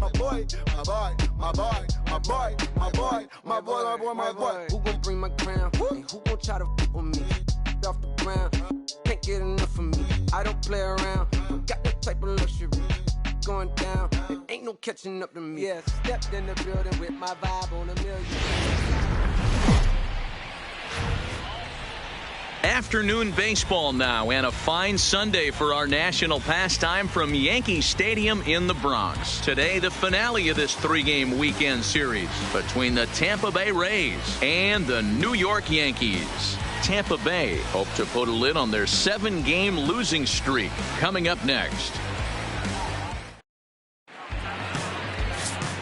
my boy, my boy, my boy, my boy, my boy, my boy, my boy, my boy. Who gon' bring my crown? And who gon' try to f with me? Off the ground, can't get enough of me. I don't play around, got that type of luxury. Going down, there ain't no catching up to me. Yeah, stepped in the building with my vibe on a million. Afternoon baseball now, and a fine Sunday for our national pastime from Yankee Stadium in the Bronx. Today, the finale of this three-game weekend series between the Tampa Bay Rays and the New York Yankees. Tampa Bay hope to put a lid on their 7-game losing streak. Coming up next.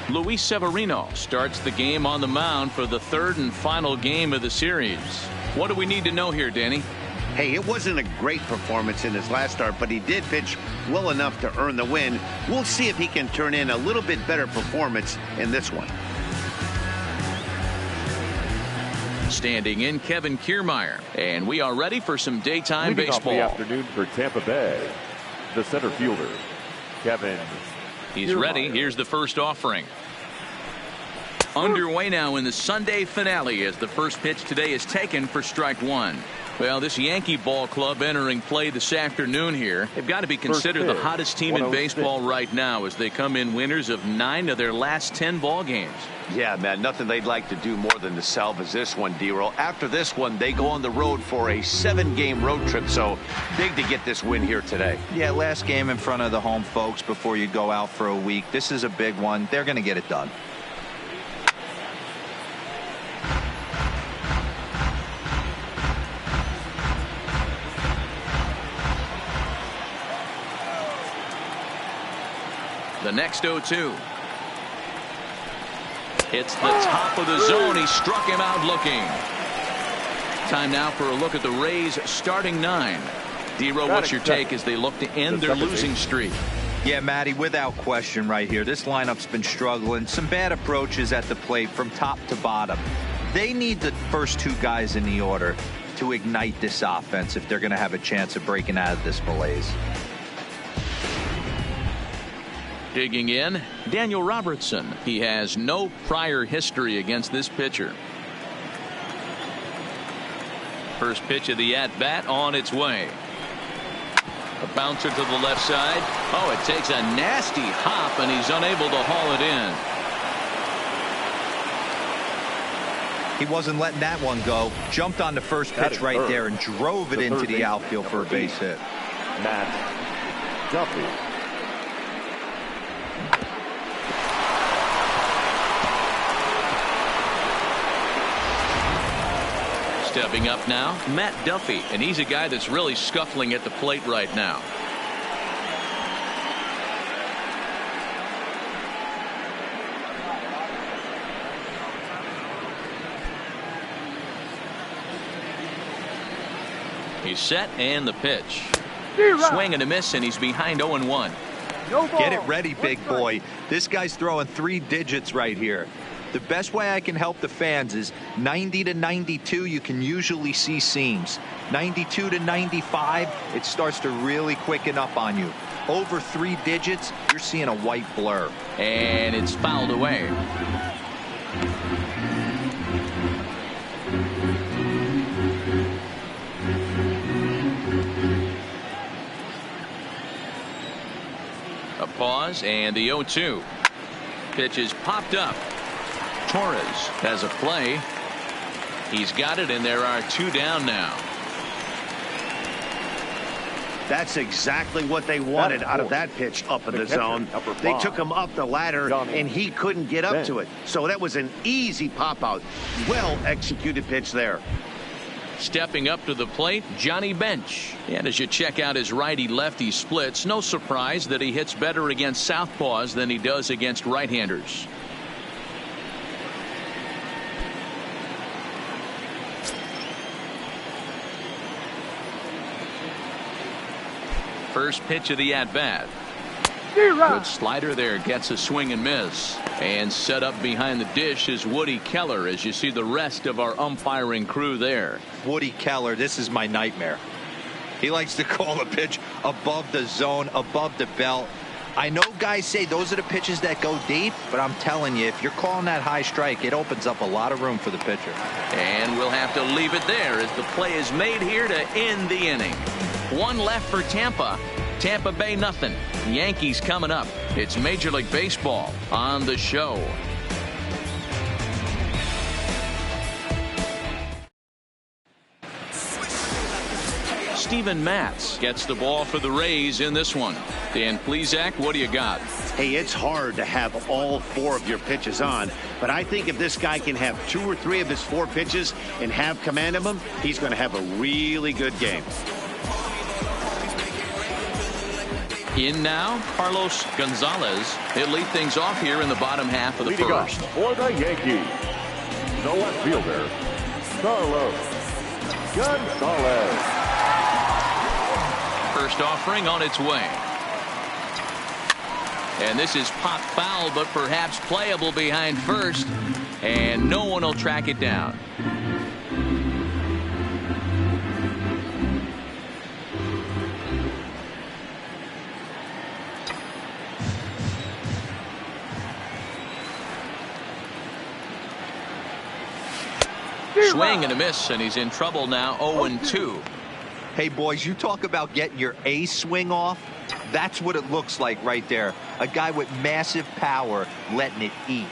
Luis Severino starts the game on the mound for the third and final game of the series. What do we need to know here, Danny? Hey, it wasn't a great performance in his last start, but he did pitch well enough to earn the win. We'll see if he can turn in a little bit better performance in this one. Standing in, Kevin Kiermaier, and we are ready for some daytime baseball. Leading off the afternoon for Tampa Bay, the center fielder, Kevin. He's ready. Here's the first offering. Underway now in the Sunday finale as the first pitch today is taken for strike one. Well, this Yankee ball club entering play this afternoon here. They've got to be considered the hottest team in baseball right now as they come in winners of 9 of their last 10 ball games. Yeah, man, nothing they'd like to do more than to salvage this one, D-Roll. After this one, they go on the road for a 7-game road trip, so big to get this win here today. Yeah, last game in front of the home folks before you go out for a week. This is a big one. They're going to get it done. The next 0-2. It's the top of the zone. He struck him out looking. Time now for a look at the Rays starting 9. D-Row, what's your take as they look to end their losing streak? Yeah, Matty, without question right here. This lineup's been struggling. Some bad approaches at the plate from top to bottom. They need the first 2 guys in the order to ignite this offense if they're going to have a chance of breaking out of this malaise. Digging in, Daniel Robertson. He has no prior history against this pitcher. First pitch of the at-bat on its way. A bouncer to the left side. Oh, it takes a nasty hop, and he's unable to haul it in. He wasn't letting that one go. Jumped on the first pitch right there and drove it into the outfield for a base hit. Matt Duffy. Stepping up now, Matt Duffy, and he's a guy that's really scuffling at the plate right now. He's set, and the pitch. Swing and a miss, and he's behind 0-1. Get it ready, big boy. This guy's throwing 3 digits right here. The best way I can help the fans is 90 to 92. You can usually see seams. 92 to 95, it starts to really quicken up on you. Over 3 digits, you're seeing a white blur. And it's fouled away. A pause and the 0-2. Pitch is popped up. Torres has a play. He's got it, and there are 2 down now. That's exactly what they wanted out of that pitch up in the zone. They took him up the ladder, and he couldn't get up to it. So that was an easy pop-out. Well-executed pitch there. Stepping up to the plate, Johnny Bench. And as you check out his righty-lefty splits, no surprise that he hits better against southpaws than he does against right-handers. First pitch of the at-bat. Good slider there, gets a swing and miss. And set up behind the dish is Woody Keller as you see the rest of our umpiring crew there. Woody Keller, this is my nightmare. He likes to call a pitch above the zone, above the belt. I know guys say those are the pitches that go deep, but I'm telling you, if you're calling that high strike, it opens up a lot of room for the pitcher. And we'll have to leave it there as the play is made here to end the inning. One left for Tampa. Tampa Bay nothing. Yankees coming up. It's Major League Baseball on the show. Steven Matz gets the ball for the Rays in this one. Dan Plesac, what do you got? Hey, it's hard to have all 4 of your pitches on, but I think if this guy can have 2 or 3 of his 4 pitches and have command of them, he's going to have a really good game. In now, Carlos Gonzalez. He'll lead things off here in the bottom half of the first. For the Yankees, the left fielder, Carlos Gonzalez. First offering on its way. And this is pop foul, but perhaps playable behind first. And no one will track it down. Swing and a miss, and he's in trouble now. 0-2. Hey, boys, you talk about getting your A swing off. That's what it looks like right there. A guy with massive power letting it eat.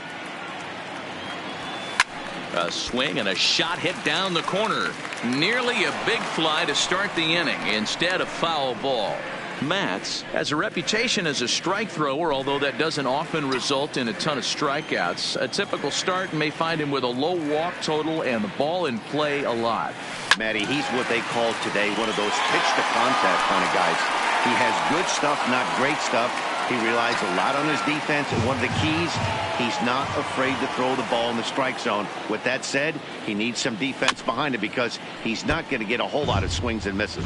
A swing and a shot hit down the corner. Nearly a big fly to start the inning. Instead, a foul ball. Matz has a reputation as a strike thrower, although that doesn't often result in a ton of strikeouts. A typical start may find him with a low walk total and the ball in play a lot. Matty, he's what they call today one of those pitch-to-contact kind of guys. He has good stuff, not great stuff. He relies a lot on his defense, and one of the keys, he's not afraid to throw the ball in the strike zone. With that said, he needs some defense behind him because he's not going to get a whole lot of swings and misses.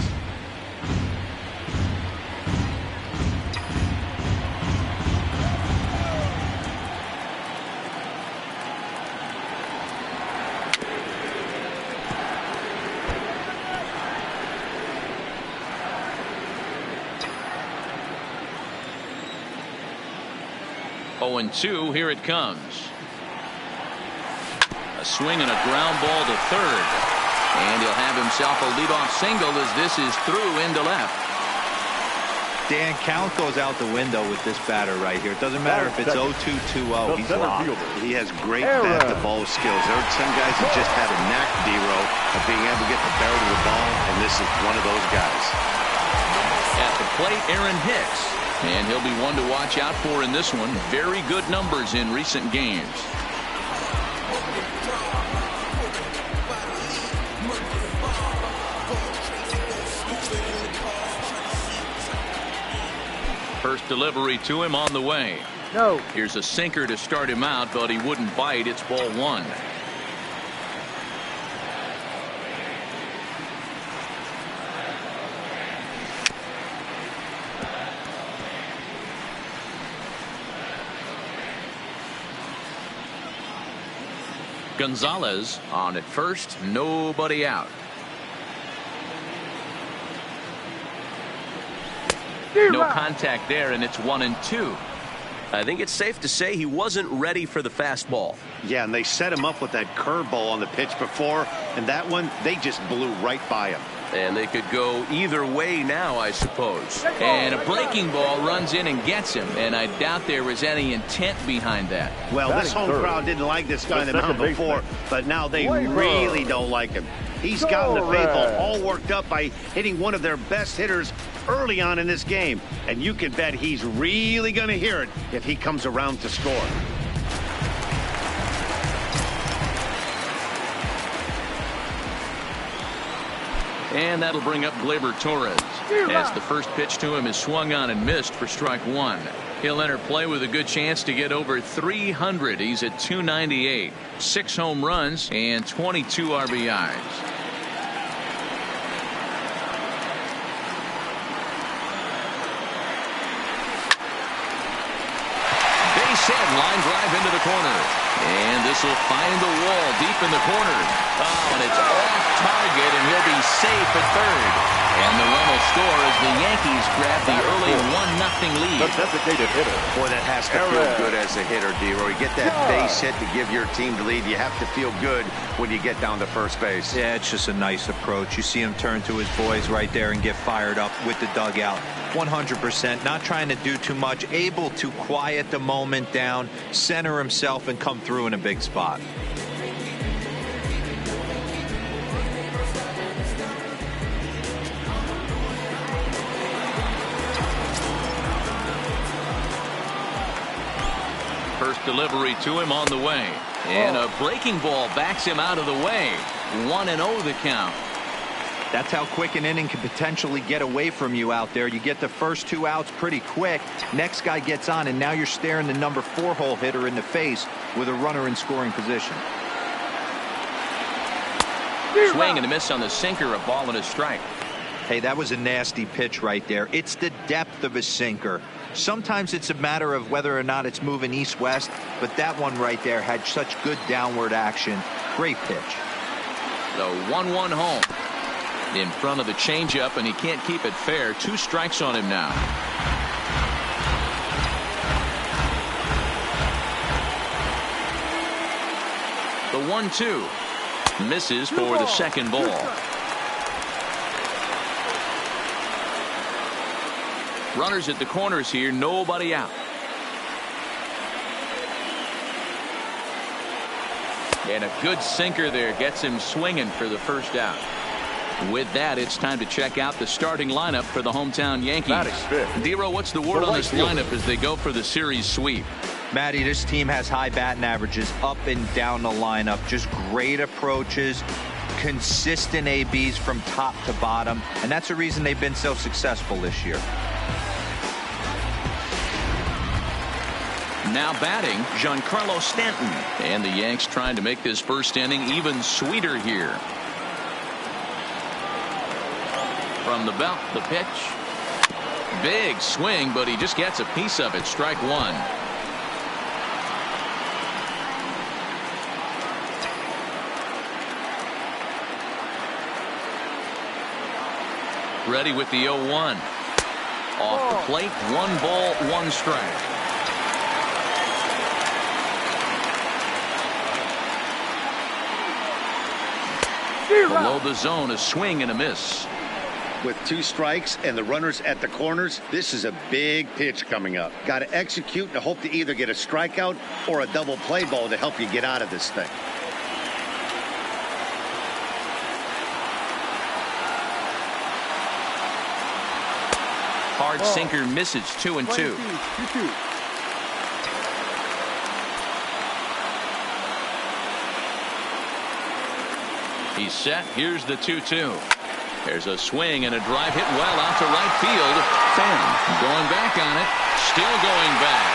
And 2, here it comes. A swing and a ground ball to third. And he'll have himself a leadoff single as this is through into left. Dan, count goes out the window with this batter right here. It doesn't matter if it's 0-2-2-0. He's locked. He has great bat-to-ball skills. There are some guys that just have a knack, D-Row, of being able to get the barrel to the ball, and this is one of those guys. At the plate, Aaron Hicks. And he'll be one to watch out for in this one. Very good numbers in recent games. First delivery to him on the way. No. Here's a sinker to start him out, but he wouldn't bite. It's ball 1. Gonzalez on at first, nobody out. No contact there, and it's 1-2. I think it's safe to say he wasn't ready for the fastball. Yeah, and they set him up with that curveball on the pitch before, and that one, they just blew right by him. And they could go either way now, I suppose. And a breaking ball runs in and gets him, and I doubt there was any intent behind that. Well, this home crowd didn't like this guy in the mound before, but now they really don't like him. He's gotten the faithful all worked up by hitting one of their best hitters early on in this game, and you can bet he's really going to hear it if he comes around to score. And that'll bring up Gleyber Torres, as the first pitch to him is swung on and missed for strike 1. He'll enter play with a good chance to get over 300. He's at 298, 6 home runs and 22 RBIs. Base hit, line drive into the corner. And this will find the wall deep in the corner. Oh, and it's off target, and he'll be safe at third. And the run will score as the Yankees grab the early 1-0 lead. The designated hitter. Boy, that has to feel good as a hitter, D-Roy. You get that base hit to give your team the lead. You have to feel good when you get down to first base. Yeah, it's just a nice approach. You see him turn to his boys right there and get fired up with the dugout. 100%, not trying to do too much, able to quiet the moment down, center himself, and come through in a big spot. First delivery to him on the way. And a breaking ball backs him out of the way. 1-0 the count. That's how quick an inning can potentially get away from you out there. You get the first 2 outs pretty quick. Next guy gets on, and now you're staring the number 4 hole hitter in the face with a runner in scoring position. Swing and a miss on the sinker, a ball and a strike. Hey, that was a nasty pitch right there. It's the depth of a sinker. Sometimes it's a matter of whether or not it's moving east-west, but that one right there had such good downward action. Great pitch. The 1-1 home. In front of the changeup, and he can't keep it fair. 2 strikes on him now. The 1-2 misses for the second ball. Runners at the corners here, nobody out. And a good sinker there gets him swinging for the first out. With that, it's time to check out the starting lineup for the hometown Yankees. Dero, what's the word on this lineup as they go for the series sweep? Matty, this team has high batting averages up and down the lineup. Just great approaches, consistent ABs from top to bottom, and that's the reason they've been so successful this year. Now batting, Giancarlo Stanton. And the Yanks trying to make this first inning even sweeter here. From the belt, the pitch. Big swing, but he just gets a piece of it. Strike 1. Ready with the 0-1. Off the plate, 1 ball, 1 strike. Below the zone, a swing and a miss. With 2 strikes and the runners at the corners, this is a big pitch coming up. Got to execute and hope to either get a strikeout or a double play ball to help you get out of this thing. Hard sinker misses. 2-2. He's set. Here's the 2-2. There's a swing and a drive hit well out to right field. Fan going back on it. Still going back.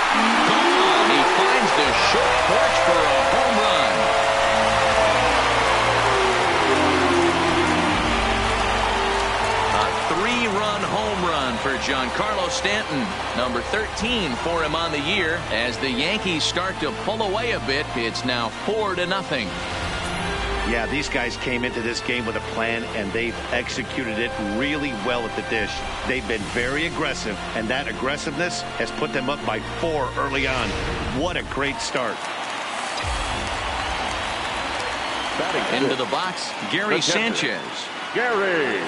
Gone. He finds the short porch for a home run. A 3-run home run for Giancarlo Stanton. Number 13 for him on the year. As the Yankees start to pull away a bit, it's now 4-0. Yeah, these guys came into this game with a plan, and they've executed it really well at the dish. They've been very aggressive, and that aggressiveness has put them up by 4 early on. What a great start. Into the box, Gary Sanchez. Gary.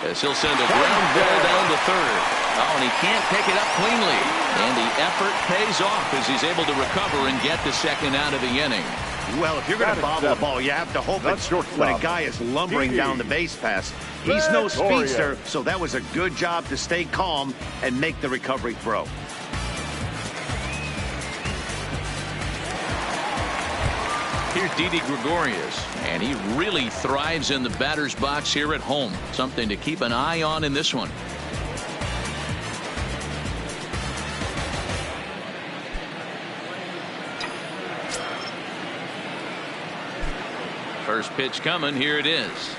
As he'll send a ground ball down to third. Oh, and he can't pick it up cleanly. And the effort pays off as he's able to recover and get the second out of the inning. Well, if you're going to bobble the ball, you have to hope it's when a guy is lumbering down the base pass. He's no speedster, so that was a good job to stay calm and make the recovery throw. Here's Didi Gregorius, and he really thrives in the batter's box here at home. Something to keep an eye on in this one. First pitch coming. Here it is.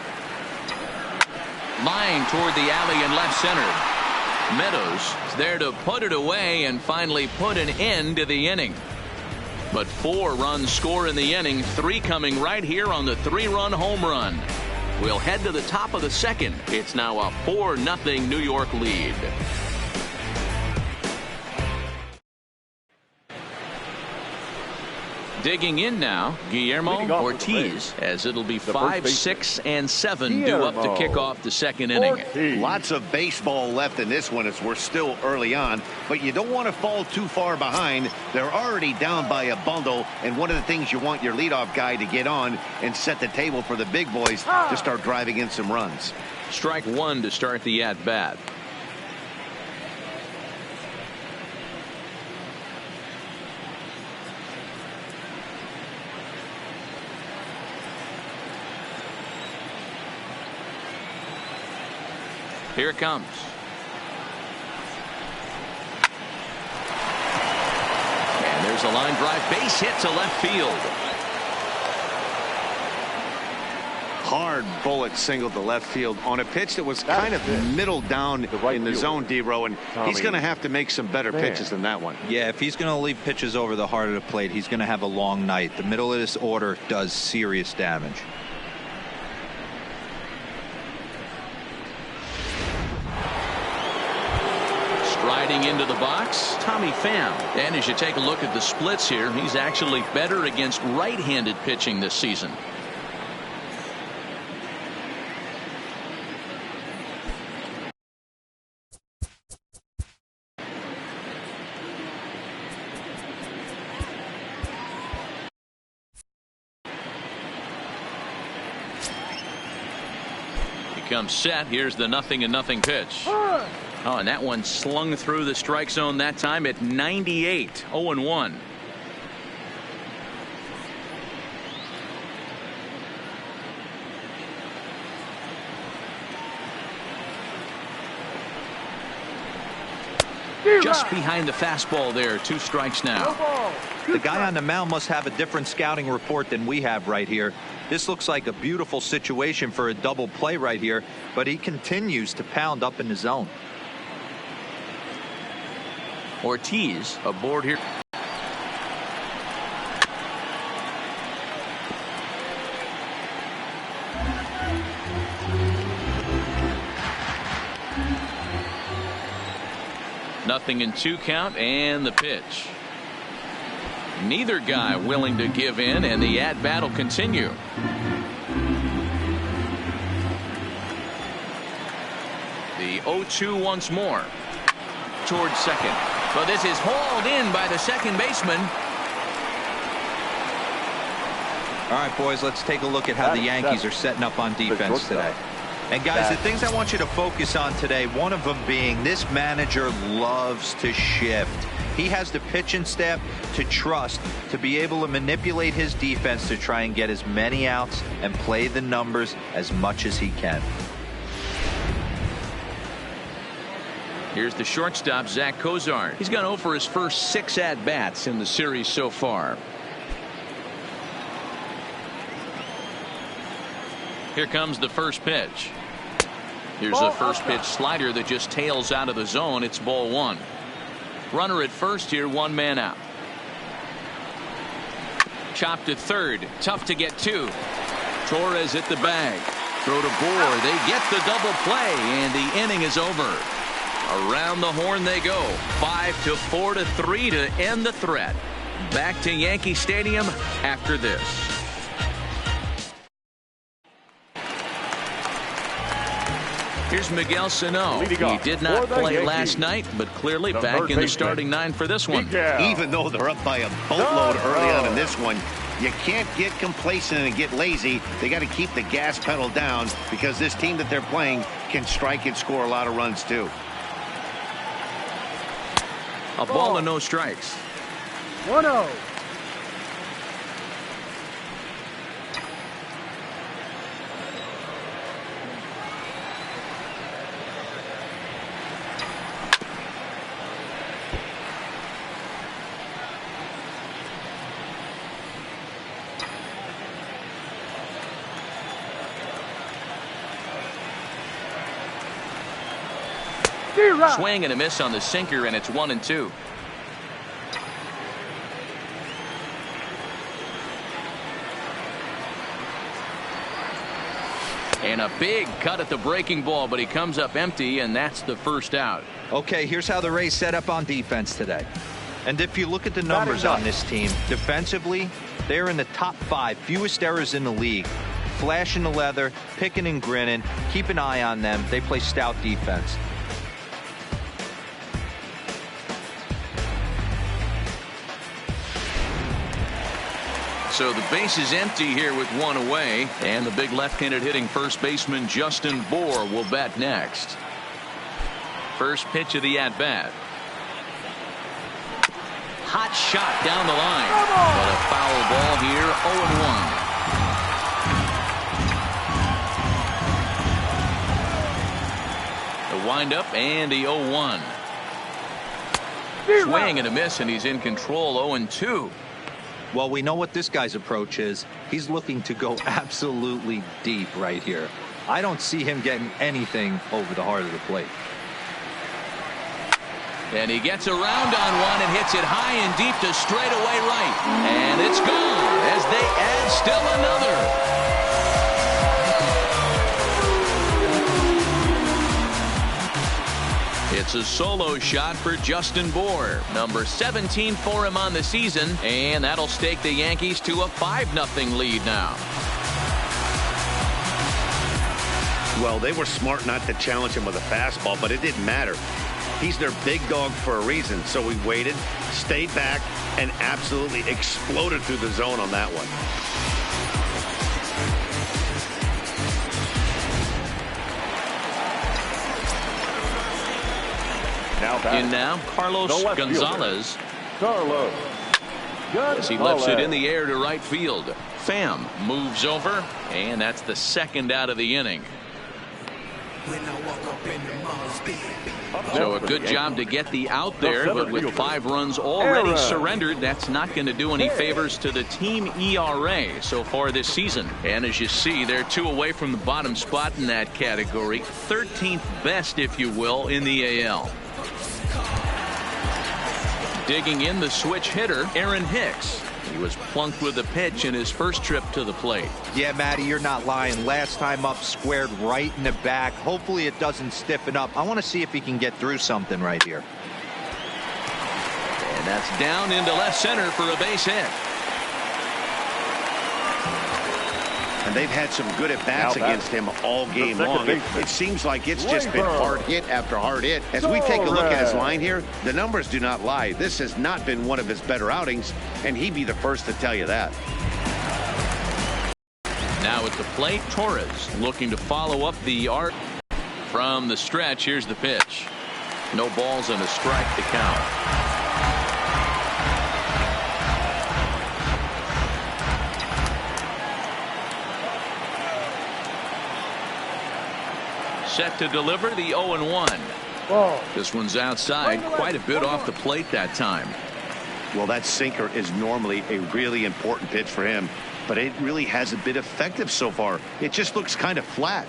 Line toward the alley in left center. Meadows is there to put it away and finally put an end to the inning. But 4 runs score in the inning, 3 coming right here on the 3-run home run. We'll head to the top of the second. It's now a 4-0 New York lead. Digging in now, Guillermo Ortiz, as it'll be 5, 6, and 7 due up to kick off the second inning. Lots of baseball left in this one as we're still early on, but you don't want to fall too far behind. They're already down by a bundle, and one of the things you want your leadoff guy to get on and set the table for the big boys to start driving in some runs. Strike 1 to start the at-bat. Here it comes. And there's a line drive, base hit to left field. Hard bullet single to left field on a pitch that was kind of middle down in the zone, D-Row, and he's going to have to make some better pitches than that one. Yeah, if he's going to leave pitches over the heart of the plate, he's going to have a long night. The middle of this order does serious damage. Riding into the box, Tommy Pham. And as you take a look at the splits here, he's actually better against right-handed pitching this season. He comes set. Here's the 0-0 pitch. Oh, and that one slung through the strike zone that time at 98, 0-1. Just behind the fastball there, 2 strikes now. The guy on the mound must have a different scouting report than we have right here. This looks like a beautiful situation for a double play right here, but he continues to pound up in the zone. Ortiz aboard here. Nothing in 2 count, and the pitch. Neither guy willing to give in, and the at-bat will continue. The 0-2 once more. Towards second. But this is hauled in by the second baseman. All right, boys, let's take a look at how the Yankees are setting up on defense today. And guys, the things I want you to focus on today, one of them being this manager loves to shift. He has the pitching staff to trust to be able to manipulate his defense to try and get as many outs and play the numbers as much as he can. Here's the shortstop, Zach Cozart. He's gone 0 for his first 6 at-bats in the series so far. Here comes the first pitch. Here's a first pitch slider that just tails out of the zone. It's ball 1. Runner at first here, 1 man out. Chopped at third. Tough to get to. Torres at the bag. Throw to Bohr. They get the double play, and the inning is over. Around the horn they go. 5-4 to 3 to end the threat. Back to Yankee Stadium after this. Here's Miguel Sano. He did not play last night, but clearly back in the starting 9 for this one. Even though they're up by a boatload early on in this one, you can't get complacent and get lazy. They got to keep the gas pedal down because this team that they're playing can strike and score a lot of runs too. A ball and no strikes. 1-0. Swing and a miss on the sinker, and it's 1-2. And a big cut at the breaking ball, but he comes up empty, and that's the first out. Okay, here's how the Rays set up on defense today. And if you look at the numbers on this team, defensively, they're in the top 5, fewest errors in the league. Flashing the leather, picking and grinning, keep an eye on them. They play stout defense. So the base is empty here with one away, and the big left-handed hitting first baseman Justin Bour will bat next. First pitch of the at-bat. Hot shot down the line, but a foul ball here, 0-1. The windup and the 0-1. Swing and a miss, and he's in control, 0-2. Well, we know what this guy's approach is. He's looking to go absolutely deep right here. I don't see him getting anything over the heart of the plate. And he gets around on one and hits it high and deep to straightaway right. And it's gone as they add still another. It's a solo shot for Justin Bour, number 17 for him on the season, and that'll stake the Yankees to a 5-0 lead now. Well, they were smart not to challenge him with a fastball, but it didn't matter. He's their big dog for a reason, so he waited, stayed back, and absolutely exploded through the zone on that one. In now, Carlos Gonzalez. As he lifts it in the air to right field. Pham moves over, and that's the second out of the inning. So a good job to get the out there, but with 5 runs already surrendered, that's not going to do any favors to the team ERA so far this season. And as you see, they're 2 away from the bottom spot in that category. 13th best, if you will, in the AL. Digging in the switch hitter, Aaron Hicks. He was plunked with a pitch in his first trip to the plate. Yeah, Matty, you're not lying. Last time up, squared right in the back. Hopefully it doesn't stiffen up. I want to see if he can get through something right here. And that's down into left center for a base hit. And they've had some good at-bats against him all game long. It seems like it's just been hard hit after hard hit. As we take a look at his line here, the numbers do not lie. This has not been one of his better outings, and he'd be the first to tell you that. Now at the plate, Torres looking to follow up the arc from the stretch. Here's the pitch. No balls and a strike to count. Set to deliver the 0-1. This one's outside, quite a bit off the plate that time. Well, that sinker is normally a really important pitch for him, but it really hasn't been effective so far. It just looks kind of flat.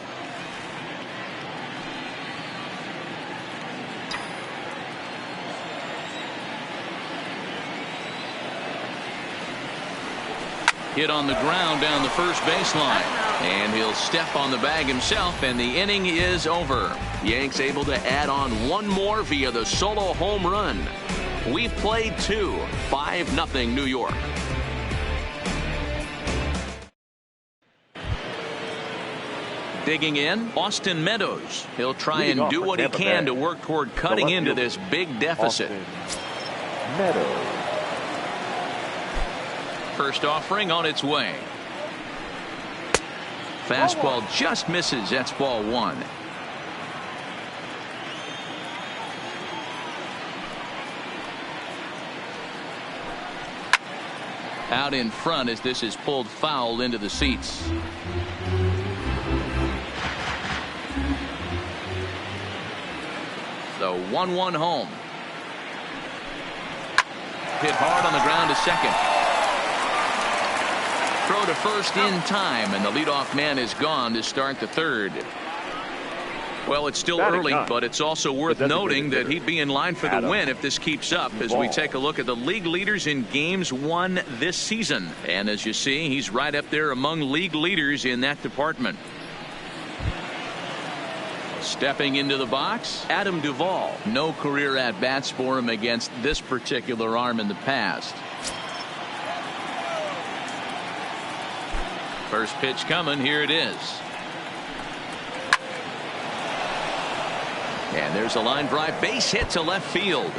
Hit on the ground down the first baseline. And he'll step on the bag himself, and the inning is over. Yanks able to add on one more via the solo home run. We played 2, 5-0 New York. Digging in, Austin Meadows. He'll try and do what he can to work toward cutting into this big deficit. Meadows. First offering on its way. Fastball just misses. That's ball 1. Out in front as this is pulled foul into the seats. The 1-1 home. Hit hard on the ground to second. Throw to first in time, and the leadoff man is gone to start the third. Well, it's still early, but it's also worth noting that he'd be in line for the win if this keeps up as we take a look at the league leaders in games won this season. And as you see, he's right up there among league leaders in that department. Stepping into the box, Adam Duvall. No career at-bats for him against this particular arm in the past. First pitch coming. Here it is. And there's a line drive base hit to left field.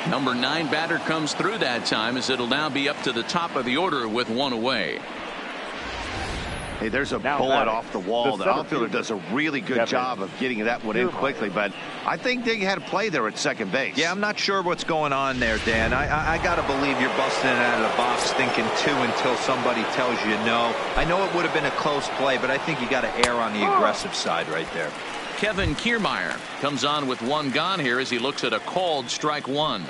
Number 9 batter comes through that time, as it'll now be up to the top of the order with one away. Hey, there's a bullet off the wall. The outfielder does a really good job of getting that one in quickly, but I think they had a play there at second base. Yeah, I'm not sure what's going on there, Dan. I got to believe you're busting it out of the box thinking 2 until somebody tells you no. I know it would have been a close play, but I think you got to err on the aggressive side right there. Kevin Kiermaier comes on with 1 gone here as he looks at a called strike 1.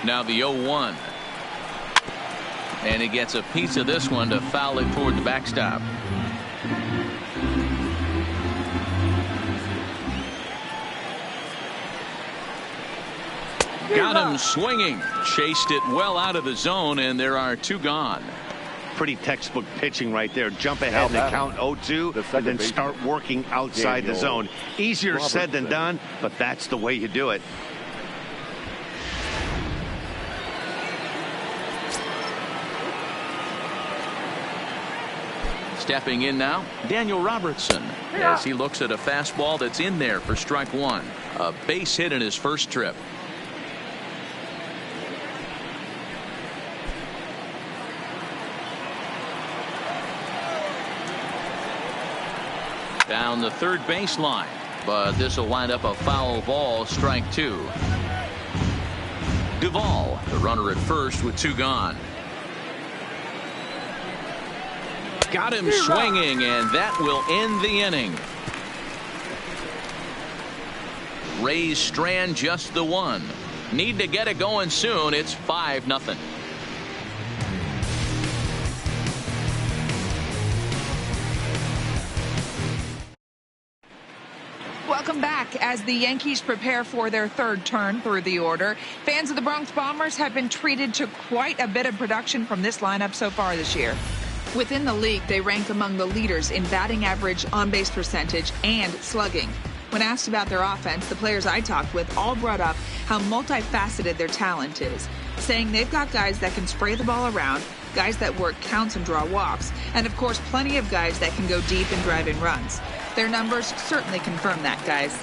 Now the 0-1. And he gets a piece of this one to foul it toward the backstop. Got him swinging. Chased it well out of the zone, and there are 2 gone. Pretty textbook pitching right there. Jump ahead in the count 0-2 and then start working outside the zone. Easier said than done, but that's the way you do it. Stepping in now, Daniel Robertson, as he looks at a fastball that's in there for strike 1. A base hit in his first trip. Down the third baseline, but this will wind up a foul ball, strike 2. Duvall, the runner at first with 2 gone. Got him swinging, and that will end the inning. Rays strand just the 1. Need to get it going soon. It's 5-0. Welcome back. As the Yankees prepare for their 3rd turn through the order, fans of the Bronx Bombers have been treated to quite a bit of production from this lineup so far this year. Within the league, they rank among the leaders in batting average, on-base percentage, and slugging. When asked about their offense, the players I talked with all brought up how multifaceted their talent is, saying they've got guys that can spray the ball around, guys that work counts and draw walks, and of course plenty of guys that can go deep and drive in runs. Their numbers certainly confirm that, guys.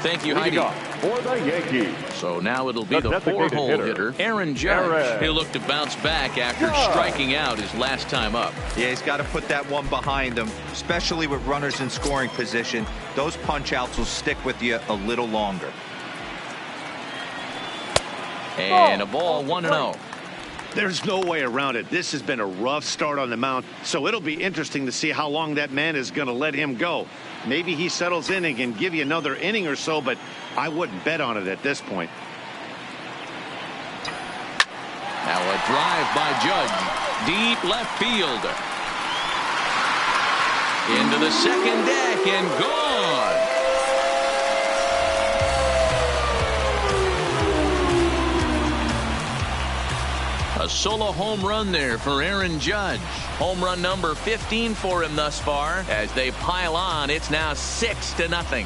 Thank you, Heidi. For the Yankees. So now it'll be the 4-hole hitter, Aaron Judge. He'll look to bounce back after striking out his last time up. Yeah, he's got to put that one behind him, especially with runners in scoring position. Those punch-outs will stick with you a little longer. And a ball, 1-0. There's no way around it. This has been a rough start on the mound, so it'll be interesting to see how long that man is going to let him go. Maybe he settles in and can give you another inning or so, but I wouldn't bet on it at this point. Now a drive by Judge. Deep left field. Into the second deck and gone. A solo home run there for Aaron Judge. Home run number 15 for him thus far. As they pile on, it's now 6-0.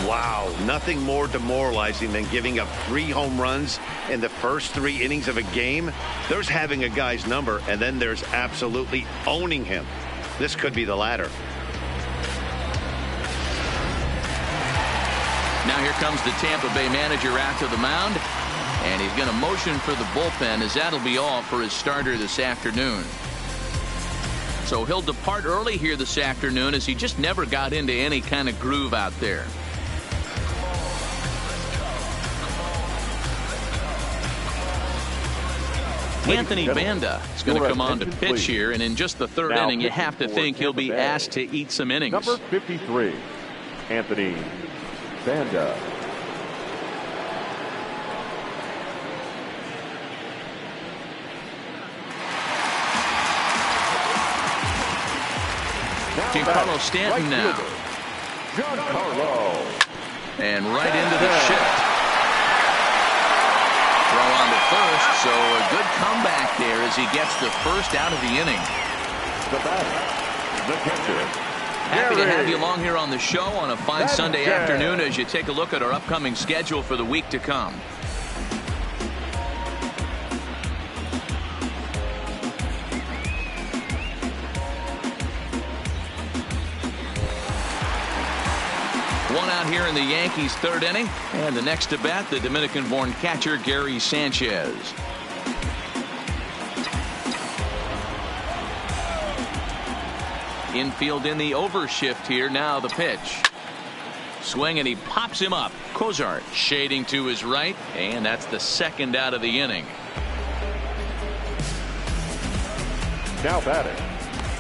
Wow, nothing more demoralizing than giving up 3 home runs in the first 3 innings of a game. There's having a guy's number, and then there's absolutely owning him. This could be the latter. Now here comes the Tampa Bay manager out to the mound, and he's going to motion for the bullpen, as that'll be all for his starter this afternoon. So he'll depart early here this afternoon, as he just never got into any kind of groove out there. Anthony Banda is going to come on to pitch here, and in just the 3rd inning, you have to think he'll be asked to eat some innings. Number 53, Anthony Banda. Giancarlo Stanton now. Giancarlo And right into the shift. Throw on to first, so a good comeback there as he gets the first out of the inning. The batter, the catcher. Happy to have you along here on the show on a fine Sunday afternoon as you take a look at our upcoming schedule for the week to come. One out here in the Yankees' third inning, and the next to bat, the Dominican-born catcher Gary Sanchez. Infield in the overshift here. Now the pitch. Swing, and he pops him up. Cozart shading to his right, and that's the second out of the inning. Now batting,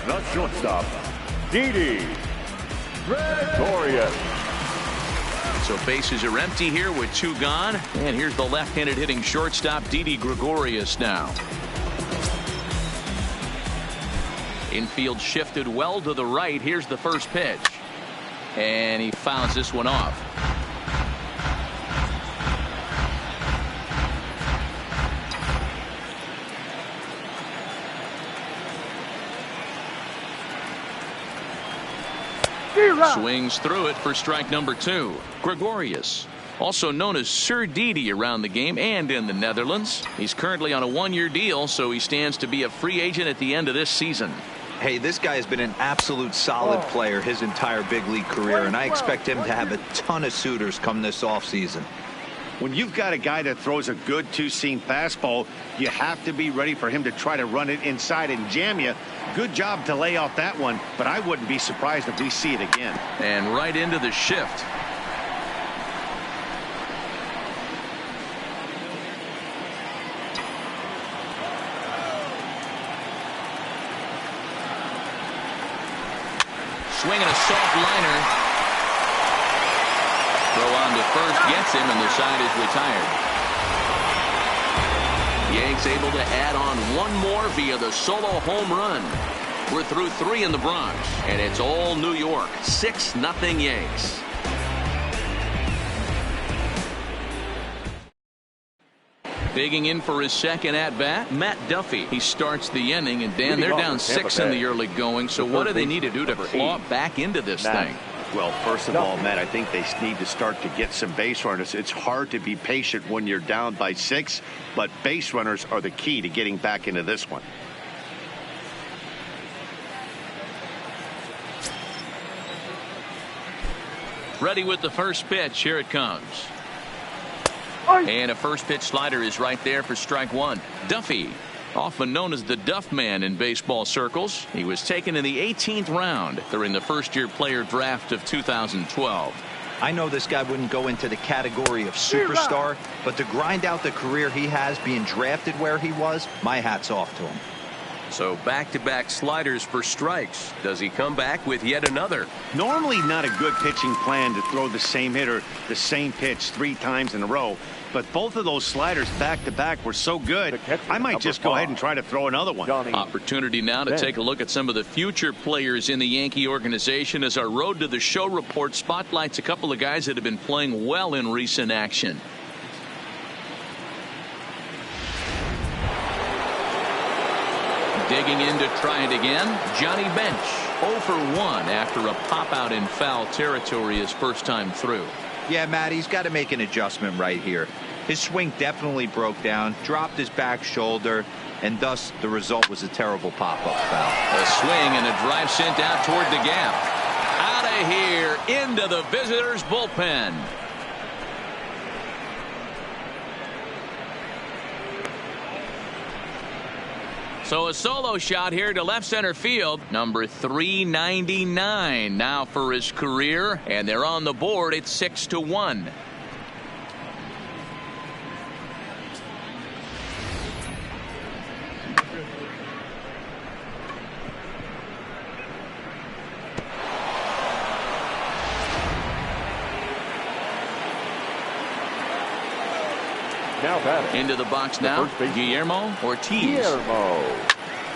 the shortstop, Didi Gregorius. So bases are empty here with two gone, and here's the left-handed hitting shortstop Didi Gregorius now. Infield shifted well to the right. Here's the first pitch, and he fouls this one off. Swings through it for strike number 2. Gregorius, also known as Sir Didi around the game and in the Netherlands. He's currently on a one-year deal, so he stands to be a free agent at the end of this season. Hey, this guy has been an absolute solid player his entire big league career, and I expect him to have a ton of suitors come this offseason. When you've got a guy that throws a good two-seam fastball, you have to be ready for him to try to run it inside and jam you. Good job to lay off that one, but I wouldn't be surprised if we see it again. And right into the shift. Swinging a soft liner. Throw on to first gets him, and the side is retired. Yanks able to add on one more via the solo home run. We're through 3 in the Bronx, and it's all New York. 6-0 Yanks. Digging in for his second at-bat, Matt Duffy. He starts the inning, and Dan, they're down 6 in the early going, so what do they need to do to claw back into this thing? Well, first of all, Matt, I think they need to start to get some base runners. It's hard to be patient when you're down by 6, but base runners are the key to getting back into this one. Ready with the first pitch. Here it comes. And a first pitch slider is right there for strike 1. Duffy, often known as the Duff Man in baseball circles. He was taken in the 18th round during the first-year player draft of 2012. I know this guy wouldn't go into the category of superstar, but to grind out the career he has being drafted where he was, my hat's off to him. So back-to-back sliders for strikes. Does he come back with yet another? Normally not a good pitching plan to throw the same hitter the same pitch 3 times in a row, but both of those sliders back-to-back were so good, I might just go ahead and try to throw another one. Opportunity now to take a look at some of the future players in the Yankee organization as our Road to the Show report spotlights a couple of guys that have been playing well in recent action. Digging in to try it again, Johnny Bench. 0 for 1 after a pop-out in foul territory his first time through. Yeah, Matt, he's got to make an adjustment right here. His swing definitely broke down, dropped his back shoulder, and thus the result was a terrible pop-up foul. A swing and a drive sent out toward the gap. Out of here, into the visitors' bullpen. So a solo shot here to left center field. Number 399 now for his career, and they're on the board. It's 6-1. Now batting. Into the box now, Guillermo Ortiz.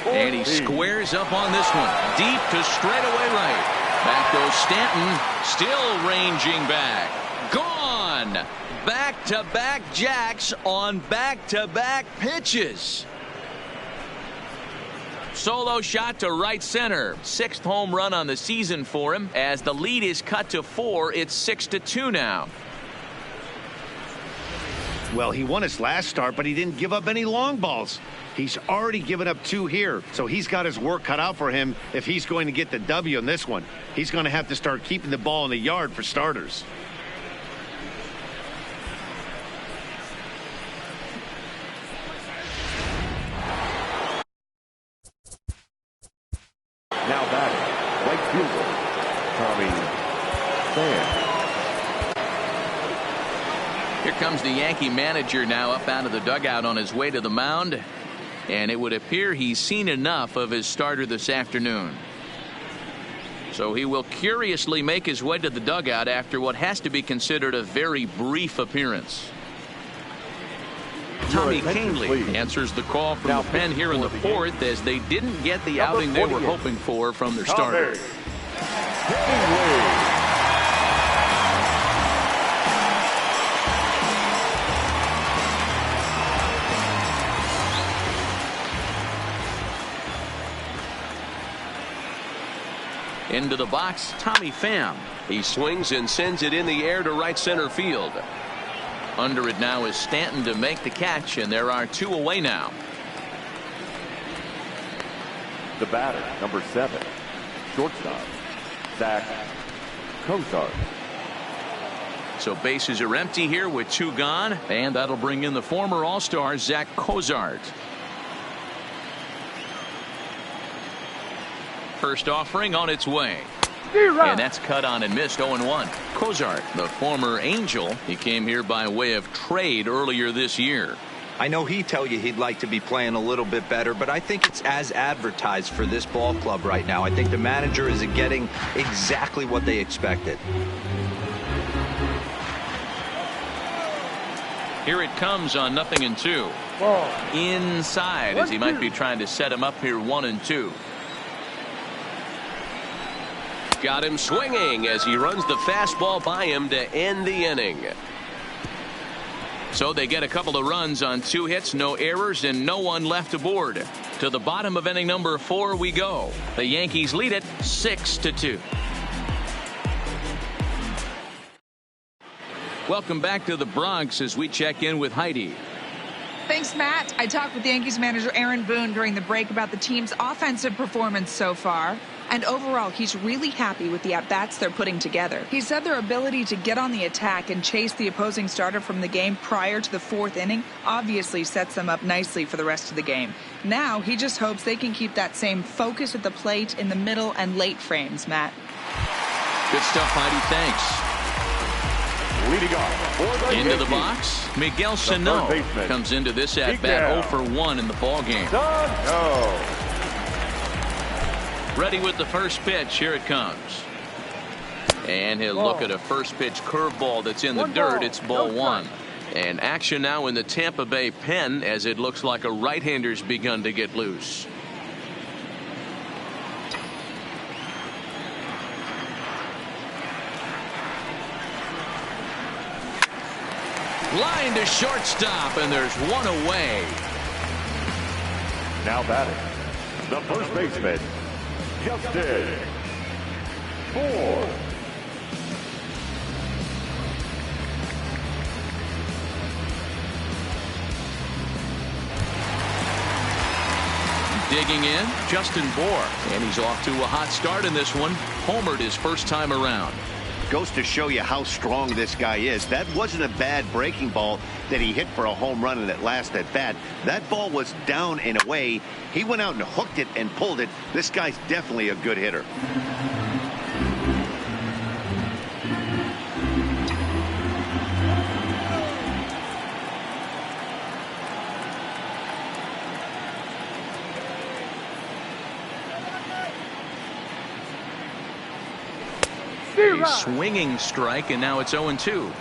And he squares up on this one. Deep to straightaway right. Back goes Stanton, still ranging back. Gone. Back-to-back jacks on back-to-back pitches. Solo shot to right center. 6th home run on the season for him. As the lead is cut to 4, it's 6-2 now. Well, he won his last start, but he didn't give up any long balls. He's already given up 2 here, so he's got his work cut out for him if he's going to get the W in this one. He's going to have to start keeping the ball in the yard for starters. Now batting, right fielder, Tommy Pham. Here comes the Yankee manager now up out of the dugout on his way to the mound. And it would appear he's seen enough of his starter this afternoon. So he will curiously make his way to the dugout after what has to be considered a very brief appearance. Tommy Canely answers the call from the pen here in the 4th as they didn't get the outing they were hoping for from their starter. Into the box, Tommy Pham. He swings and sends it in the air to right center field. Under it now is Stanton to make the catch, and there are 2 away now. The batter, number 7, shortstop, Zach Cozart. So bases are empty here with 2 gone, and that'll bring in the former All-Star Zach Cozart. First offering on its way. And that's cut on and missed. 0-1. Cozart, the former Angel, he came here by way of trade earlier this year. I know he'd tell you he'd like to be playing a little bit better, but I think it's as advertised for this ball club right now. I think the manager is getting exactly what they expected. Here it comes on 0-2. Inside as he might be trying to set him up here 1-2. Got him swinging as he runs the fastball by him to end the inning. So they get a couple of runs on 2 hits, no errors, and no one left aboard. To the bottom of inning number 4 we go. The Yankees lead it 6-2. Welcome back to the Bronx as we check in with Heidi. Thanks, Matt. I talked with Yankees manager Aaron Boone during the break about the team's offensive performance so far. And overall, he's really happy with the at-bats they're putting together. He said their ability to get on the attack and chase the opposing starter from the game prior to the 4th inning obviously sets them up nicely for the rest of the game. Now, he just hopes they can keep that same focus at the plate in the middle and late frames, Matt. Good stuff, Heidi. Thanks. Leading off for the Into the Yankees, box, Miguel Sano comes into this at-bat 0-for-1 in the ballgame. Sano. Ready with the first pitch. Here it comes. And he'll look at a first pitch curveball that's in the dirt. It's ball 1. And action now in the Tampa Bay pen as it looks like a right-hander's begun to get loose. Line to shortstop, and there's 1 away. Now batting, the first baseman, Justin Ford. Digging in, Justin Bour, and he's off to a hot start in this one. Homered his first time around. Goes to show you how strong this guy is. That wasn't a bad breaking ball that he hit for a home run in that last at bat. That ball was down and away. He went out and hooked it and pulled it. This guy's definitely a good hitter. A swinging strike, and now it's 0-2.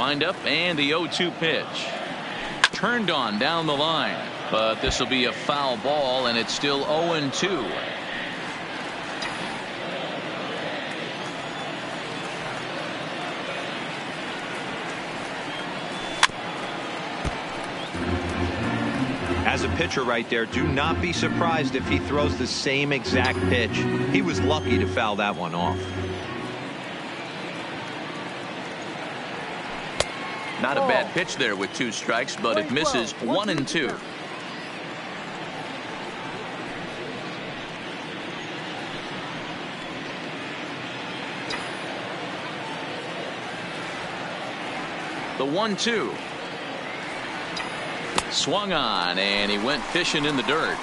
windup and the 0-2 pitch. Turned on down the line, but this will be a foul ball, and it's still 0-2. As a pitcher right there, do not be surprised if he throws the same exact pitch. He was lucky to foul that one off. Not a bad pitch there with 2 strikes, but it misses 1-2. The 1-2. Swung on, and he went fishing in the dirt.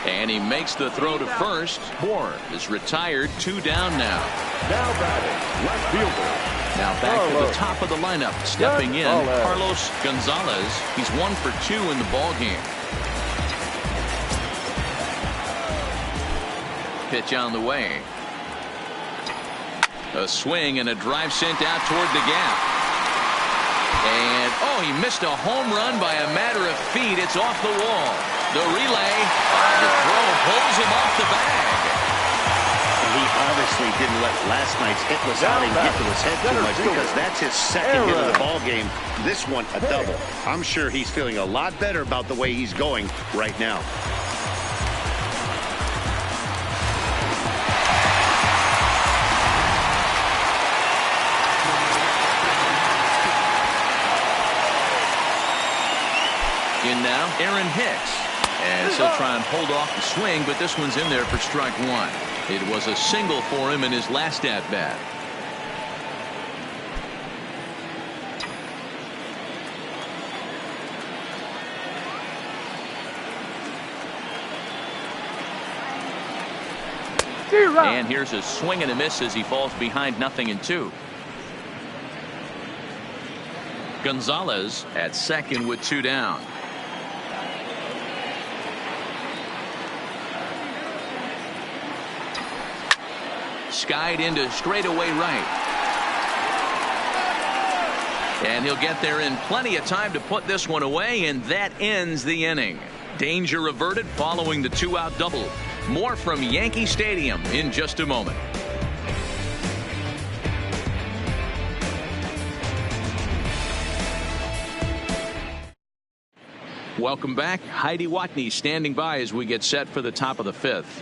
And he makes the throw to first. Moore is retired. 2 down now. Now batting, left fielder. Now back to the top of the lineup. Stepping in, Carlos Gonzalez. He's 1 for 2 in the ball game. Pitch on the way. A swing and a drive sent out toward the gap. And, oh, he missed a home run by a matter of feet. It's off the wall. The relay. The throw pulls him off the bag. He obviously didn't let last night's hitless outing get to his head too much, because that's his second hit of the ball game. This one, a double. I'm sure he's feeling a lot better about the way he's going right now. In now, Aaron Hicks. And he'll try and hold off the swing, but this one's in there for strike 1. It was a single for him in his last at-bat. And here's a swing and a miss as he falls behind 0-2. Gonzalez at second with 2 down. Skied into straightaway right. And he'll get there in plenty of time to put this one away, and that ends the inning. Danger averted following the 2-out double. More from Yankee Stadium in just a moment. Welcome back. Heidi Watney standing by as we get set for the top of the 5th.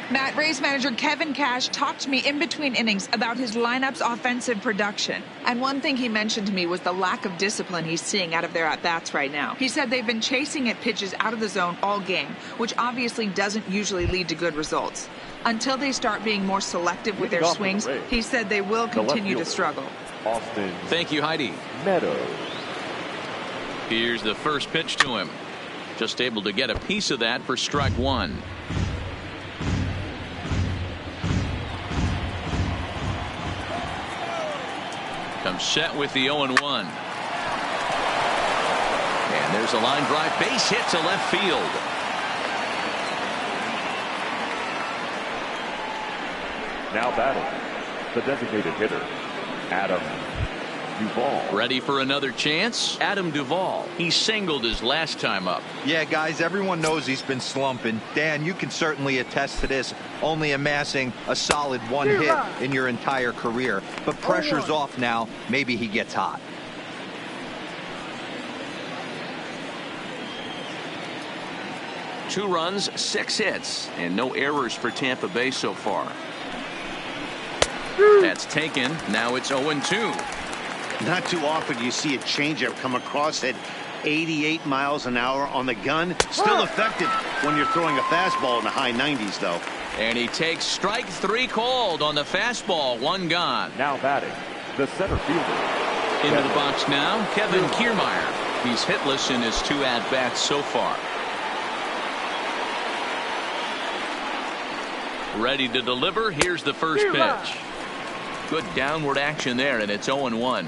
Matt, Rays manager Kevin Cash talked to me in between innings about his lineup's offensive production. And one thing he mentioned to me was the lack of discipline he's seeing out of their at-bats right now. He said they've been chasing at pitches out of the zone all game, which obviously doesn't usually lead to good results. Until they start being more selective with their swings, he said they will continue to struggle. Austin. Thank you, Heidi. Meadows. Here's the first pitch to him. Just able to get a piece of that for strike 1. Comes set with the 0-1. And there's a line drive base hit to left field. Now batting, the designated hitter, Adam Duvall. Ready for another chance? Adam Duvall. He singled his last time up. Yeah, guys, everyone knows he's been slumping. Dan, you can certainly attest to this, only amassing a solid 1 hit in your entire career. But pressure's off now. Maybe he gets hot. Two runs, 6 hits, and no errors for Tampa Bay so far. That's taken. Now it's 0-2. Not too often you see a changeup come across at 88 miles an hour on the gun. Still effective when you're throwing a fastball in the high 90s, though. And he takes strike 3 called on the fastball. 1 gone. Now batting, the center fielder. Into the box now, Kevin Kiermaier. He's hitless in his 2 at-bats so far. Ready to deliver. Here's the first pitch. Good downward action there, and it's 0-1.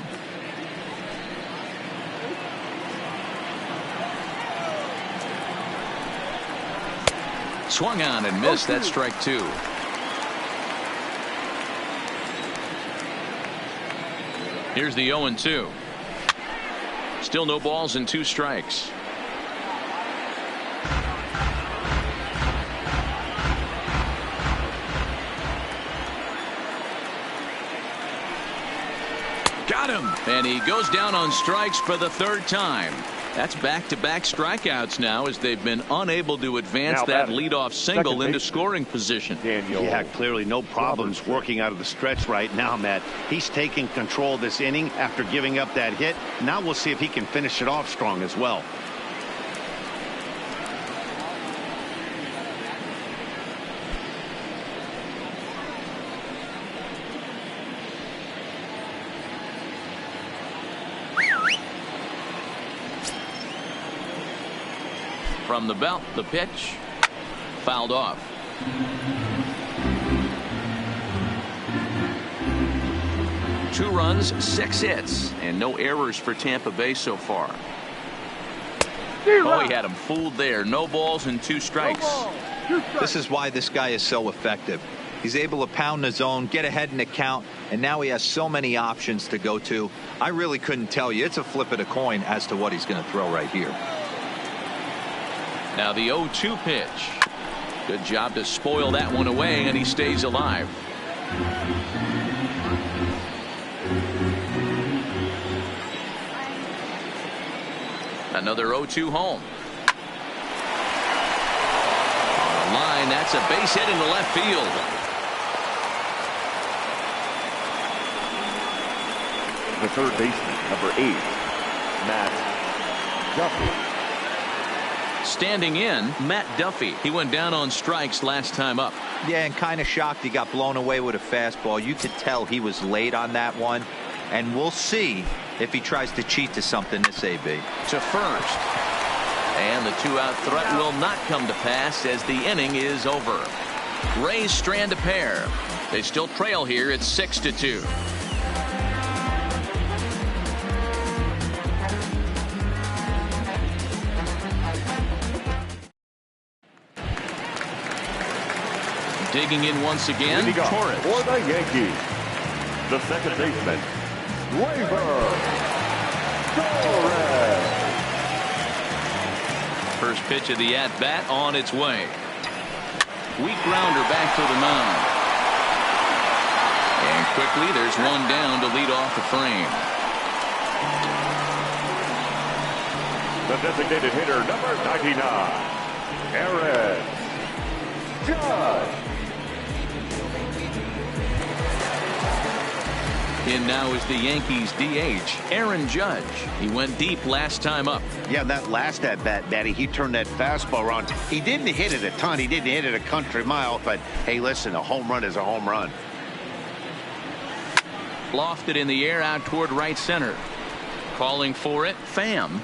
Swung on and missed. That's strike 2. Here's the 0-2. Still no balls and 2 strikes. Got him. And he goes down on strikes for the 3rd time. That's back-to-back strikeouts now, as they've been unable to advance that leadoff single into scoring position. Yeah, clearly no problems working out of the stretch right now, Matt. He's taking control of this inning after giving up that hit. Now we'll see if he can finish it off strong as well. From the belt, the pitch fouled off. Two runs, 6 hits, and no errors for Tampa Bay so far. Oh, he had him fooled there. No balls and 2 strikes. This is why this guy is so effective. He's able to pound the zone, get ahead in the count, and now he has so many options to go to. I really couldn't tell you. It's a flip of the coin as to what he's going to throw right here. Now the 0-2 pitch. Good job to spoil that one away, and he stays alive. Another 0-2 home. On the line, that's a base hit into left field. The third baseman, number 8, Matt Duffy. Standing in, Matt Duffy. He went down on strikes last time up. Yeah, and kind of shocked he got blown away with a fastball. You could tell he was late on that one. And we'll see if he tries to cheat to something this AB. To first. And the 2-out threat will not come to pass as the inning is over. Rays strand a pair. They still trail here at 6-2. Digging in once again, Torres. For the Yankees, the second baseman, Torres. First pitch of the at-bat on its way. Weak grounder back to the mound. And quickly there's one down to lead off the frame. The designated hitter, number 99, Aaron Judge. In now is the Yankees DH, Aaron Judge. He went deep last time up. Yeah, that last at-bat, Matty, he turned that fastball around. He didn't hit it a ton. He didn't hit it a country mile. But, hey, listen, a home run is a home run. Lofted in the air out toward right center. Calling for it, Pham.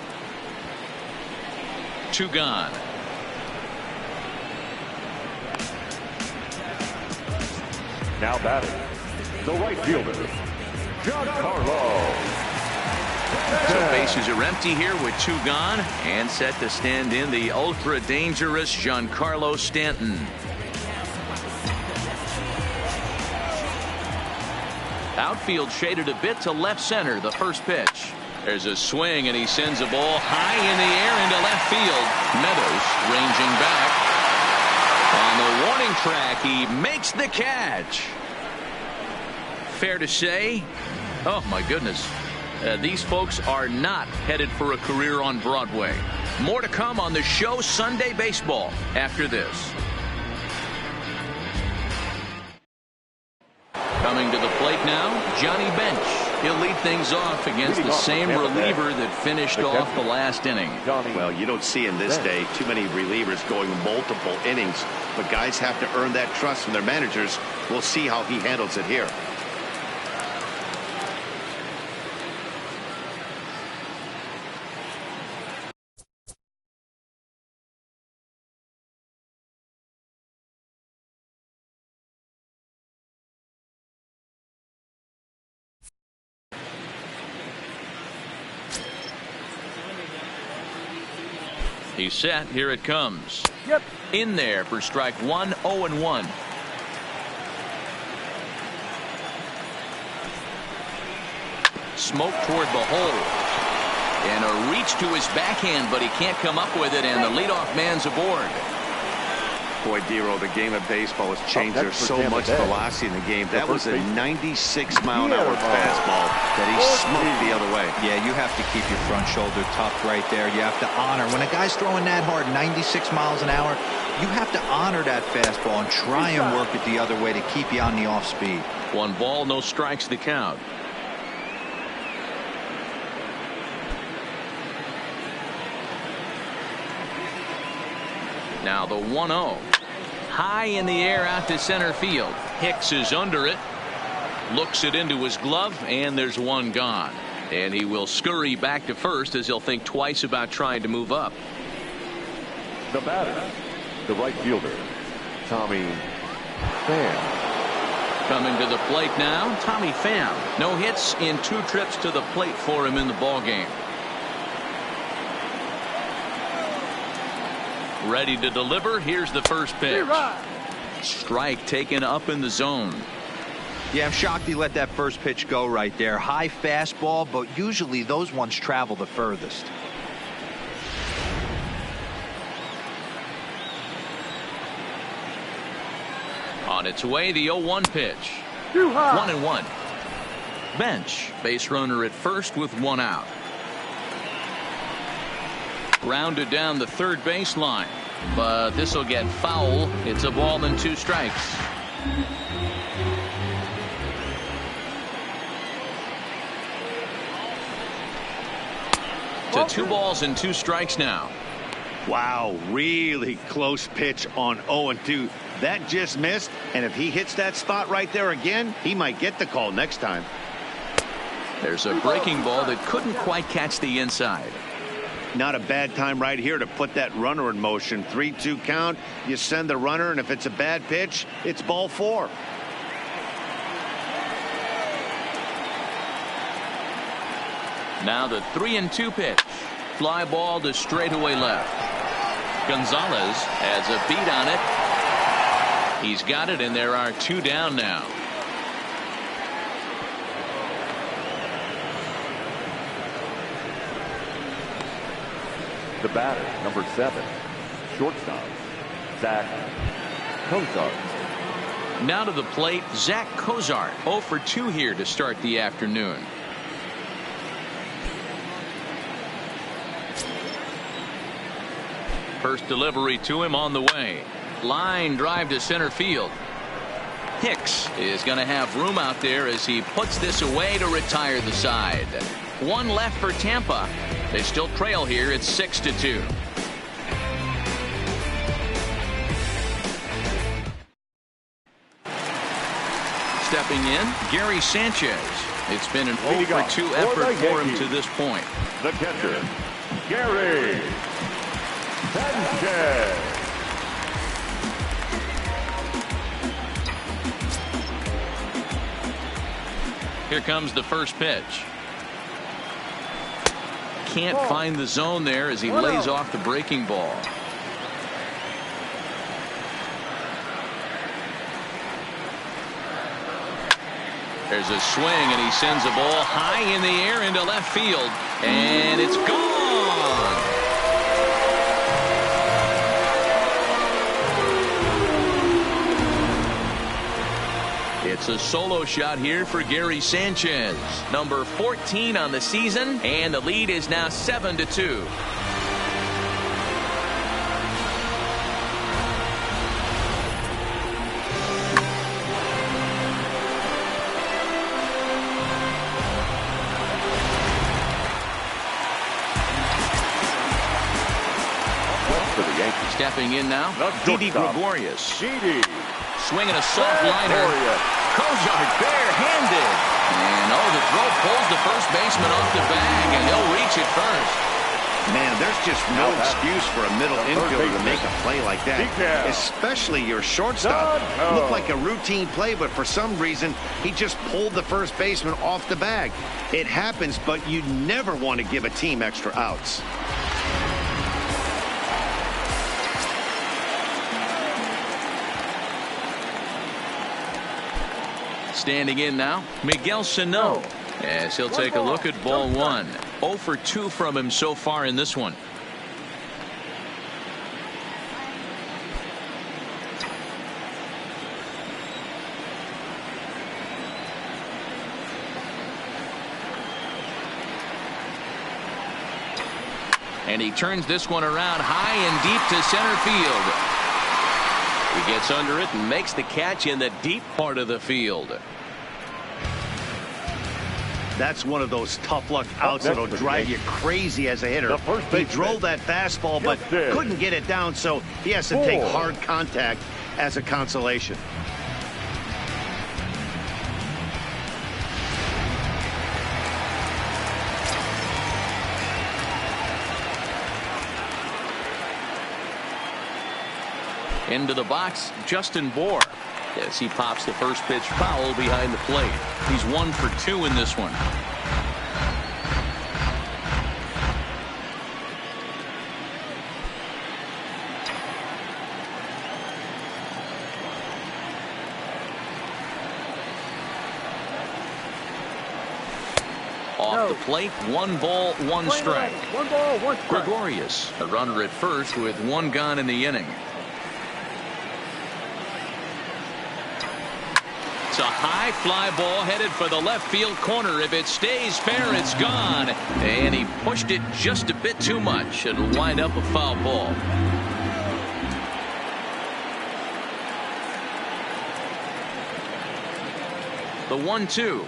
2 gone. Now batting, the right fielder, Giancarlo. So bases are empty here with 2 gone, and set to stand in the ultra dangerous Giancarlo Stanton. Outfield shaded a bit to left center. The first pitch. There's a swing, and he sends a ball high in the air into left field. Meadows ranging back. On the warning track, he makes the catch. Fair to say, oh my goodness, these folks are not headed for a career on Broadway. More to come on the show Sunday Baseball after this. Coming to the plate now, Johnny Bench. He'll lead things off against the same reliever that finished off the last inning. Well, you don't see in this day too many relievers going multiple innings, but guys have to earn that trust from their managers. We'll see how he handles it here. He's set. Here it comes. In there for strike 1, 0-1. smoke toward the hole. And a reach to his backhand, but he can't come up with it, and the leadoff man's aboard. Boy, Dero, the game of baseball has changed. There's so much velocity in the game. That was a 96-mile-an-hour fastball that he smoked the other way. Yeah, you have to keep your front shoulder tucked right there. You have to honor. When a guy's throwing that hard, 96 miles an hour, you have to honor that fastball and try and work it the other way to keep you on the off speed. 1 ball, no strikes to count. Now the 1-0. High in the air out to center field. Hicks is under it. Looks it into his glove, and there's 1 gone. And he will scurry back to first as he'll think twice about trying to move up. The batter, the right fielder, Tommy Pham. Coming to the plate now, Tommy Pham. No hits in 2 trips to the plate for him in the ballgame. Ready to deliver. Here's the first pitch. Strike taken up in the zone. Yeah, I'm shocked he let that first pitch go right there. High fastball, but usually those ones travel the furthest. On its way, the 0-1 pitch. 1-1. Bench. Base runner at first with 1 out. Rounded down the third baseline, but this will get foul. It's a ball and 2 strikes. To 2 balls and 2 strikes now. Wow, really close pitch on 0-2. That just missed, and if he hits that spot right there again, he might get the call next time. There's a breaking ball that couldn't quite catch the inside. Not a bad time right here to put that runner in motion. 3-2 count. You send the runner, and if it's a bad pitch, it's ball 4. Now the 3-2 pitch. Fly ball to straightaway left. Gonzalez has a beat on it. He's got it, and there are 2 down now. The batter, number 7, shortstop, Zach Cozart. Now to the plate, Zach Cozart. 0 for 2 here to start the afternoon. First delivery to him on the way. Line drive to center field. Hicks is going to have room out there as he puts this away to retire the side. 1 left for Tampa. They still trail here. It's 6-2. Stepping in, Gary Sanchez. It's been an 0 for 2 effort for him to this point. The catcher, Gary Sanchez. Here comes the first pitch. Can't find the zone there as he lays off the breaking ball. There's a swing, and he sends a ball high in the air into left field, and it's gone. It's a solo shot here for Gary Sanchez, number 14 on the season, and the lead is now 7-2. Stepping in now, Didi Gregorius. Swinging a soft liner. Cozart barehanded. And the throw pulls the first baseman off the bag, and he'll reach it first. Man, there's just no excuse for a middle infielder to make a play like that, especially your shortstop. Looked like a routine play, but for some reason, he just pulled the first baseman off the bag. It happens, but you never want to give a team extra outs. Standing in now, Miguel Sano. as he'll take a look at ball one. 0 for 2 from him so far in this one. And he turns this one around high and deep to center field. He gets under it and makes the catch in the deep part of the field. That's one of those tough luck outs that'll drive you crazy as a hitter. He drove that fastball but couldn't get it down, so he has to take hard contact as a consolation. Into the box, Justin Bohr, as he pops the first pitch foul behind the plate. He's 1 for 2 in this one. Off the plate, 1 ball, 1 strike. 1 ball, 1 strike. Gregorius, a runner at first with 1 gone in the inning. It's a high fly ball headed for the left field corner. If it stays fair, it's gone. And he pushed it just a bit too much. It'll wind up a foul ball. The 1-2.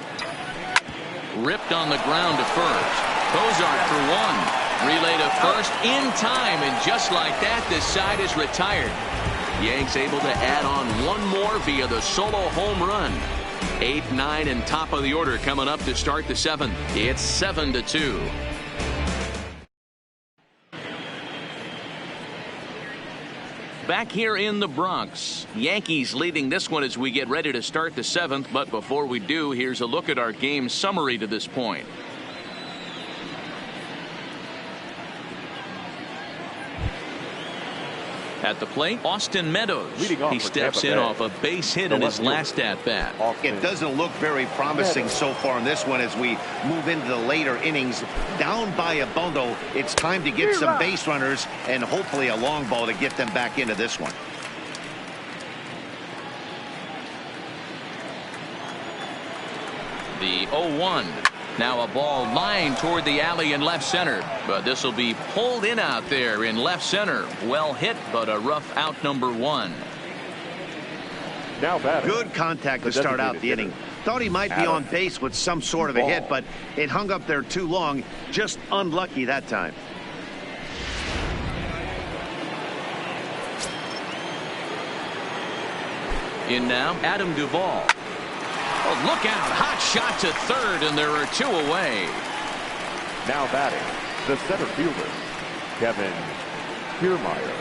Ripped on the ground to first. Cozart for 1. Relay to first in time. And just like that, this side is retired. Yanks able to add on 1 more via the solo home run. 8, 9, and top of the order coming up to start the 7th. It's 7-2. Back here in the Bronx, Yankees leading this one as we get ready to start the 7th. But before we do, here's a look at our game summary to this point. At the plate, Austin Meadows. He steps in off a base hit in his last at-bat. It doesn't look very promising so far in this one as we move into the later innings. Down by a bundle, it's time to get some base runners and hopefully a long ball to get them back into this one. The 0-1. Now a ball lined toward the alley in left center, but this will be pulled in out there in left center. Well hit, but a rough out, number 1. Now batting. Good contact to start out the inning. Thought he might be on base with some sort of a hit, but it hung up there too long. Just unlucky that time. In now, Adam Duvall. Oh, look out. Hot shot to third, and there are 2 away. Now batting, the center fielder, Kevin Kiermaier.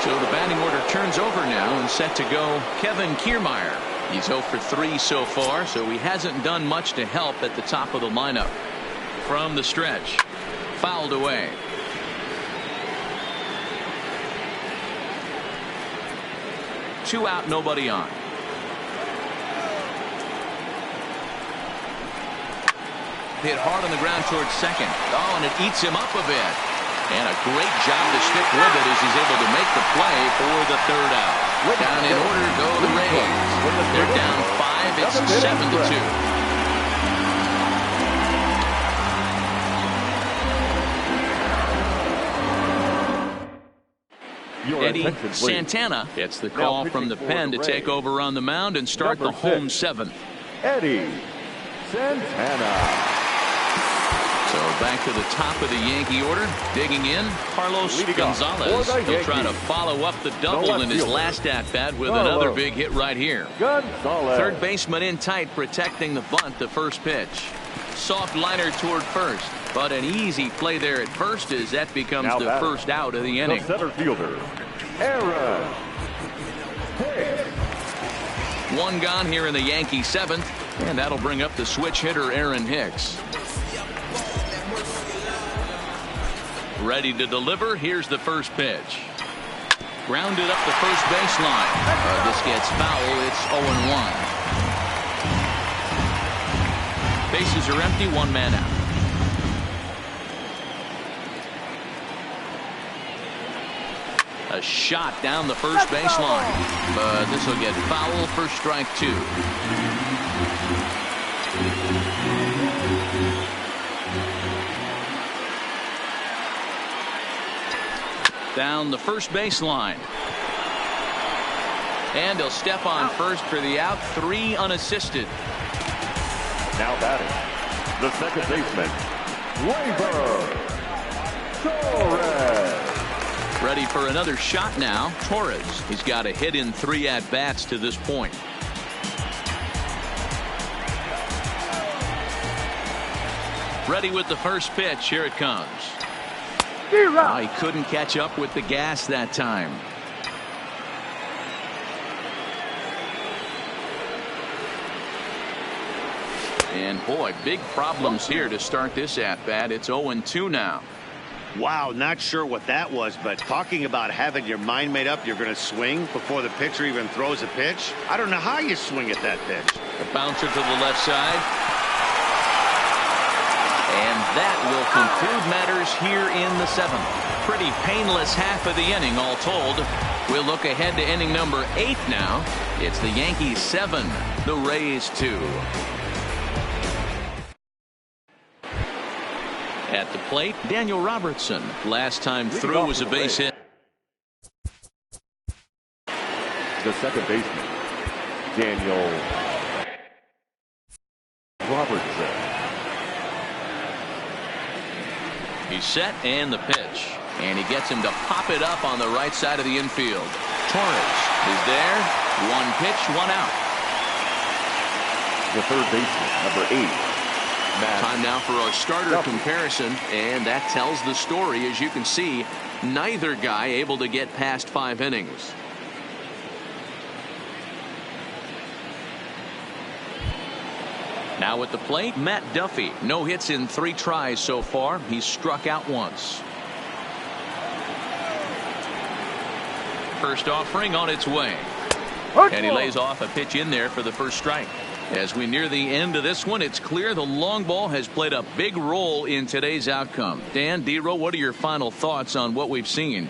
So the batting order turns over now and set to go Kevin Kiermaier. He's 0 for 3 so far, so he hasn't done much to help at the top of the lineup. From the stretch, fouled away. Two out, nobody on. Hit hard on the ground towards second. Oh, and it eats him up a bit. And a great job to stick with it as he's able to make the play for the 3rd out. Down in order go the Rays. They're down 5. It's 7-2. Eddie Santana gets the call from the pen to take over on the mound and start the home 7th. Eddie Santana. So back to the top of the Yankee order. Digging in, Carlos Gonzalez. He'll try to follow up the double in his last at-bat with another big hit right here. Third baseman in tight, protecting the bunt, the first pitch. Soft liner toward first, but an easy play there at first as that becomes the first out of the inning. The center fielder, Aaron Hicks. 1 gone here in the Yankee 7th, and that'll bring up the switch hitter Aaron Hicks. Ready to deliver. Here's the first pitch. Grounded up the first baseline. This gets foul. It's 0-1. Bases are empty, one man out. A shot down the first baseline, but this will get foul for strike 2. Down the first baseline. And he'll step on first for the out, 3 unassisted. Now batting, the second baseman, Torres. Ready for another shot now. Torres. He's got a hit in 3 at-bats to this point. Ready with the first pitch. Here it comes. Oh, he couldn't catch up with the gas that time. And boy, big problems here to start this at-bat. It's 0-2 now. Wow, not sure what that was, but talking about having your mind made up, you're going to swing before the pitcher even throws a pitch. I don't know how you swing at that pitch. A bouncer to the left side. And that will conclude matters here in the 7th. Pretty painless half of the inning, all told. We'll look ahead to inning number 8 now. It's the Yankees 7, the Rays 2. At the plate, Daniel Robertson. Last time through was a base hit. The second baseman, Daniel Robertson. He's set and the pitch. And he gets him to pop it up on the right side of the infield. Torres is there. 1 pitch, 1 out. The third baseman, number 8. Time now for our starter comparison, and that tells the story. As you can see, neither guy able to get past 5 innings. Now at the plate, Matt Duffy. No hits in 3 tries so far. He's struck out once. First offering on its way. And he lays off a pitch in there for the first strike. As we near the end of this one, it's clear the long ball has played a big role in today's outcome. Dan, D-Row, what are your final thoughts on what we've seen?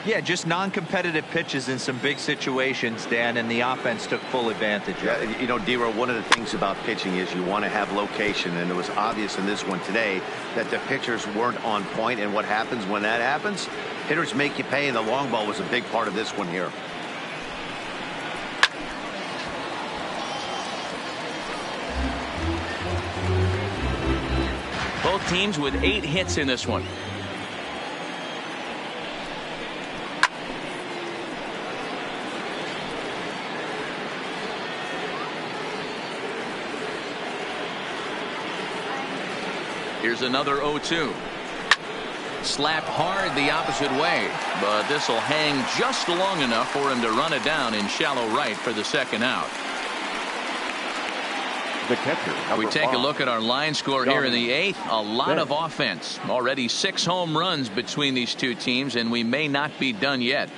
Yeah, just non-competitive pitches in some big situations, Dan, and the offense took full advantage of it. You know, D-Row, one of the things about pitching is you want to have location, and it was obvious in this one today that the pitchers weren't on point, and what happens when that happens? Hitters make you pay, and the long ball was a big part of this one here. Both teams with 8 hits in this one. Here's another 0-2. Slapped hard the opposite way, but this will hang just long enough for him to run it down in shallow right for the second out. The catcher, we take a look at our line score here in the 8th. A lot of offense. Already 6 home runs between these two teams, and we may not be done yet.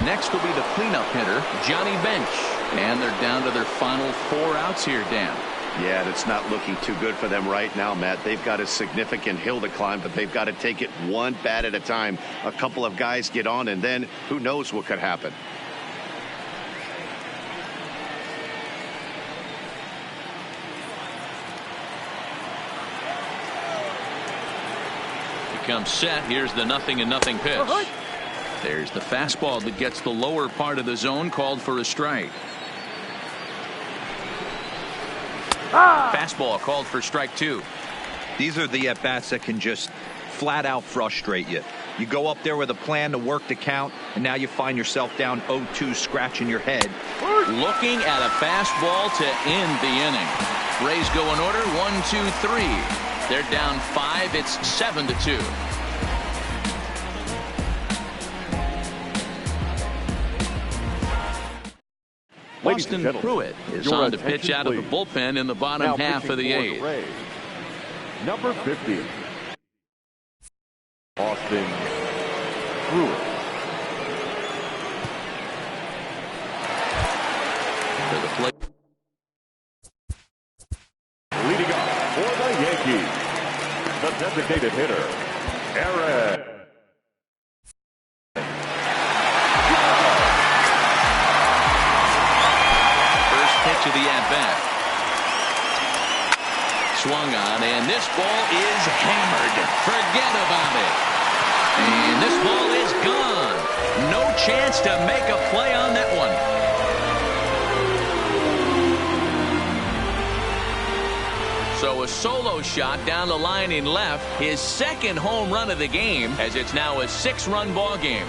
Next will be the cleanup hitter, Johnny Bench. And they're down to their final 4 outs here, Dan. Yeah, it's not looking too good for them right now, Matt. They've got a significant hill to climb, but they've got to take it one bat at a time. A couple of guys get on, and then who knows what could happen. Comes set. Here's the 0-0 pitch. There's the fastball that gets the lower part of the zone, called for a strike. Fastball called for strike 2. These are the at-bats that can just flat out frustrate you. You go up there with a plan to work the count, and now you find yourself down 0-2, scratching your head. Looking at a fastball to end the inning. Rays go in order, 1, 2, 3. They're down 5. It's 7-2. Austin Pruitt is on to pitch out of the bullpen in the bottom half of the 8th. Number 50, Austin Pruitt. the Yankees, the designated hitter, Aaron. First pitch of the at-bat. Swung on, and this ball is hammered. Forget about it. And this ball is gone. No chance to make a play on that one. So a solo shot down the line in left, his second home run of the game, as it's now a 6-run ball game.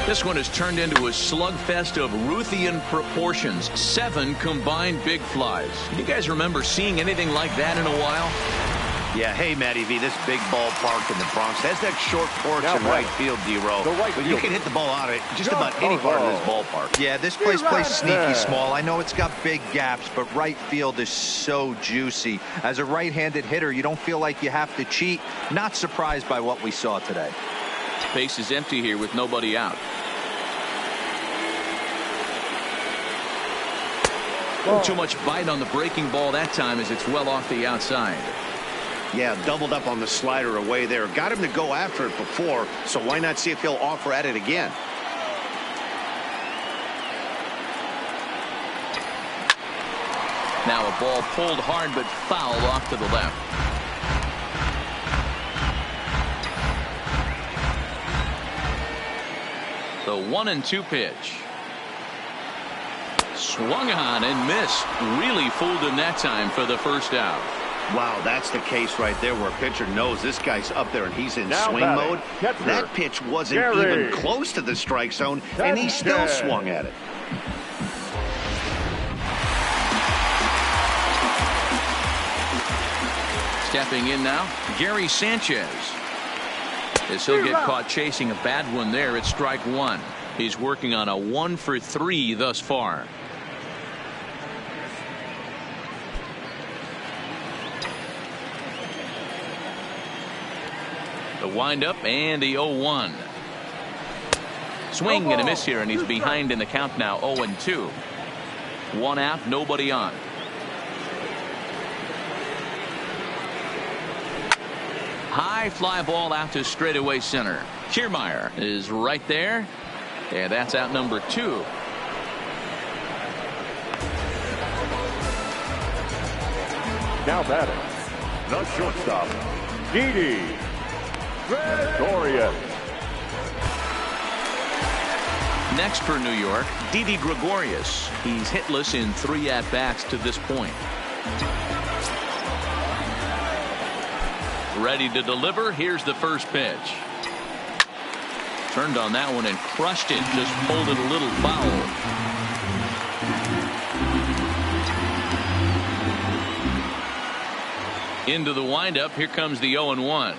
This one has turned into a slugfest of Ruthian proportions. 7 combined big flies. You guys remember seeing anything like that in a while? Yeah, hey, Matty V, this big ballpark in the Bronx has that short porch in right field, D-Row. But you can hit the ball out of just about any part of this ballpark. Yeah, this place plays sneaky small. I know it's got big gaps, but right field is so juicy. As a right-handed hitter, you don't feel like you have to cheat. Not surprised by what we saw today. Base is empty here with nobody out. Too much bite on the breaking ball that time as it's well off the outside. Yeah, doubled up on the slider away there. Got him to go after it before, so why not see if he'll offer at it again? Now a ball pulled hard but fouled off to the left. The 1-2 pitch. Swung on and missed. Really fooled him that time for the first out. Wow, that's the case right there where a pitcher knows this guy's up there and he's in swing mode. That pitch wasn't even close to the strike zone, and he still swung at it. Stepping in now, Gary Sanchez. As he'll get caught chasing a bad one there at strike 1. He's working on a 1 for 3 thus far. The windup and the 0-1. Swing and a miss here, and he's behind in the count now, 0-2. 1 out, nobody on. High fly ball out to straightaway center. Kiermaier is right there, and that's out number 2. Now batting, the shortstop, Didi Gregorius. Next for New York, Didi Gregorius. He's hitless in 3 at-bats to this point. Ready to deliver. Here's the first pitch. Turned on that one and crushed it. Just pulled it a little foul. Into the windup. Here comes the 0-1.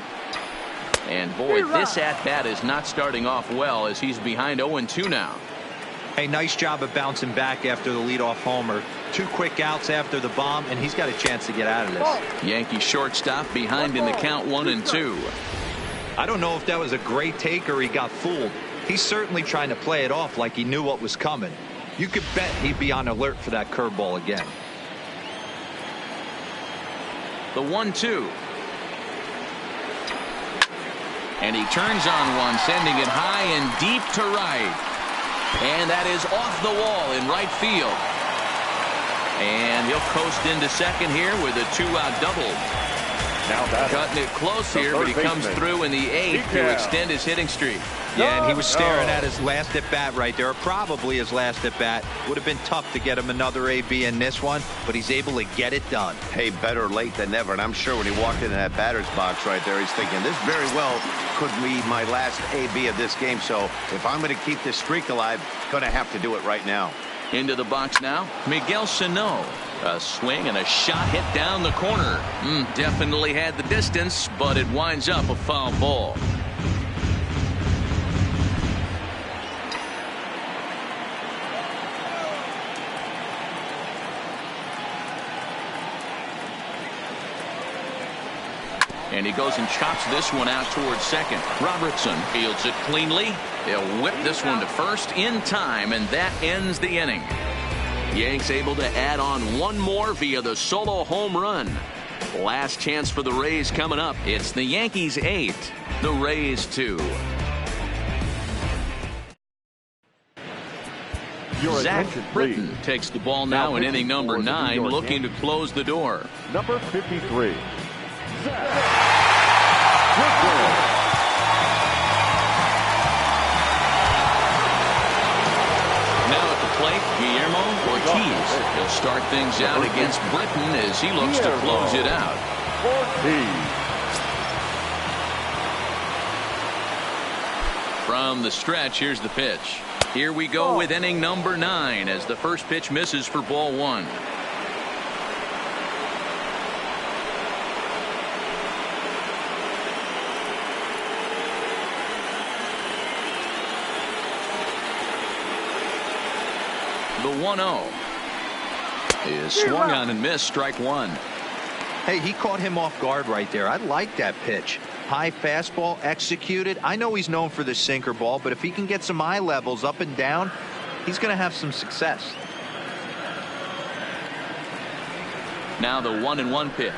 And boy, this at-bat is not starting off well as he's behind 0-2 now. Hey, nice job of bouncing back after the leadoff homer. 2 quick outs after the bomb, and he's got a chance to get out of this. Yankee shortstop behind in the count 1-2. I don't know if that was a great take or he got fooled. He's certainly trying to play it off like he knew what was coming. You could bet he'd be on alert for that curveball again. The 1-2. And he turns on one, sending it high and deep to right. And that is off the wall in right field. And he'll coast into second here with a 2-out double. Now cutting it close here, but he comes through in the 8th to extend his hitting streak. Yeah, and he was staring at his last at-bat right there, or probably his last at-bat. Would have been tough to get him another AB in this one, but he's able to get it done. Hey, better late than never, and I'm sure when he walked into that batter's box right there, he's thinking, this very well could be my last AB of this game, so if I'm going to keep this streak alive, going to have to do it right now. Into the box now, Miguel Sano. A swing and a shot hit down the corner. Definitely had the distance, but it winds up a foul ball. And he goes and chops this one out towards second. Robertson fields it cleanly. They'll whip this one to first in time, and that ends the inning. Yanks able to add on one more via the solo home run. Last chance for the Rays coming up. It's the Yankees 8, the Rays 2. Zach Britton takes the ball now in inning number 9, looking to close the door. Number 53, Zach Britton. Now at the plate, Guillermo Ortiz. He'll start things out against Britton as he looks to close it out. From the stretch, here's the pitch. Here we go with inning number 9 as the first pitch misses for ball 1. The 1-0 is swung on and missed, strike 1. Hey, he caught him off guard right there. I like that pitch. High fastball executed. I know he's known for the sinker ball, but if he can get some eye levels up and down, he's going to have some success. Now the 1-1 pitch.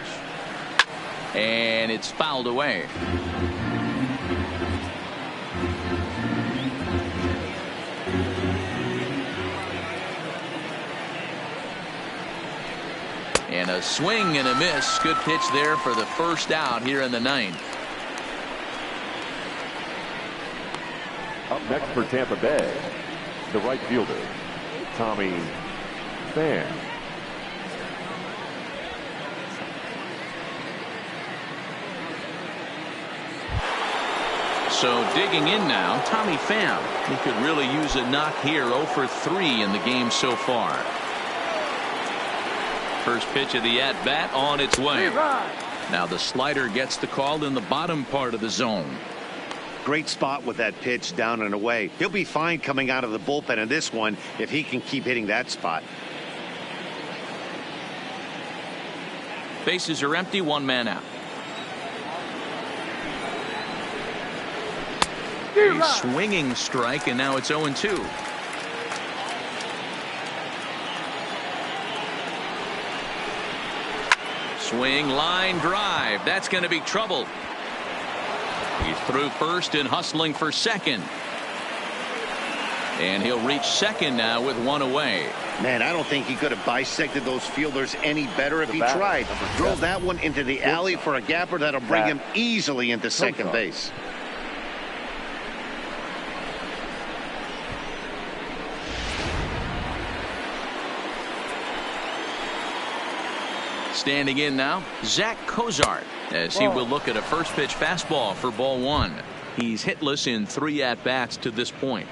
And it's fouled away. And a swing and a miss. Good pitch there for the first out here in the 9th. Up next for Tampa Bay, the right fielder, Tommy Pham. So digging in now, Tommy Pham. He could really use a knock here. 0 for 3 in the game so far. First pitch of the at-bat on its way. Now the slider gets the call in the bottom part of the zone. Great spot with that pitch down and away. He'll be fine coming out of the bullpen in this one if he can keep hitting that spot. Bases are empty, one man out. A swinging strike, and now it's 0-2. Swing, line drive. That's going to be trouble. He's through first and hustling for second. And he'll reach second now with one away. Man, I don't think he could have bisected those fielders any better if he tried. Drove that one into the alley for a gapper that'll bring him easily into second base. Standing in now, Zach Cozart, as he will look at a first pitch fastball for ball 1. He's hitless in 3 at-bats to this point.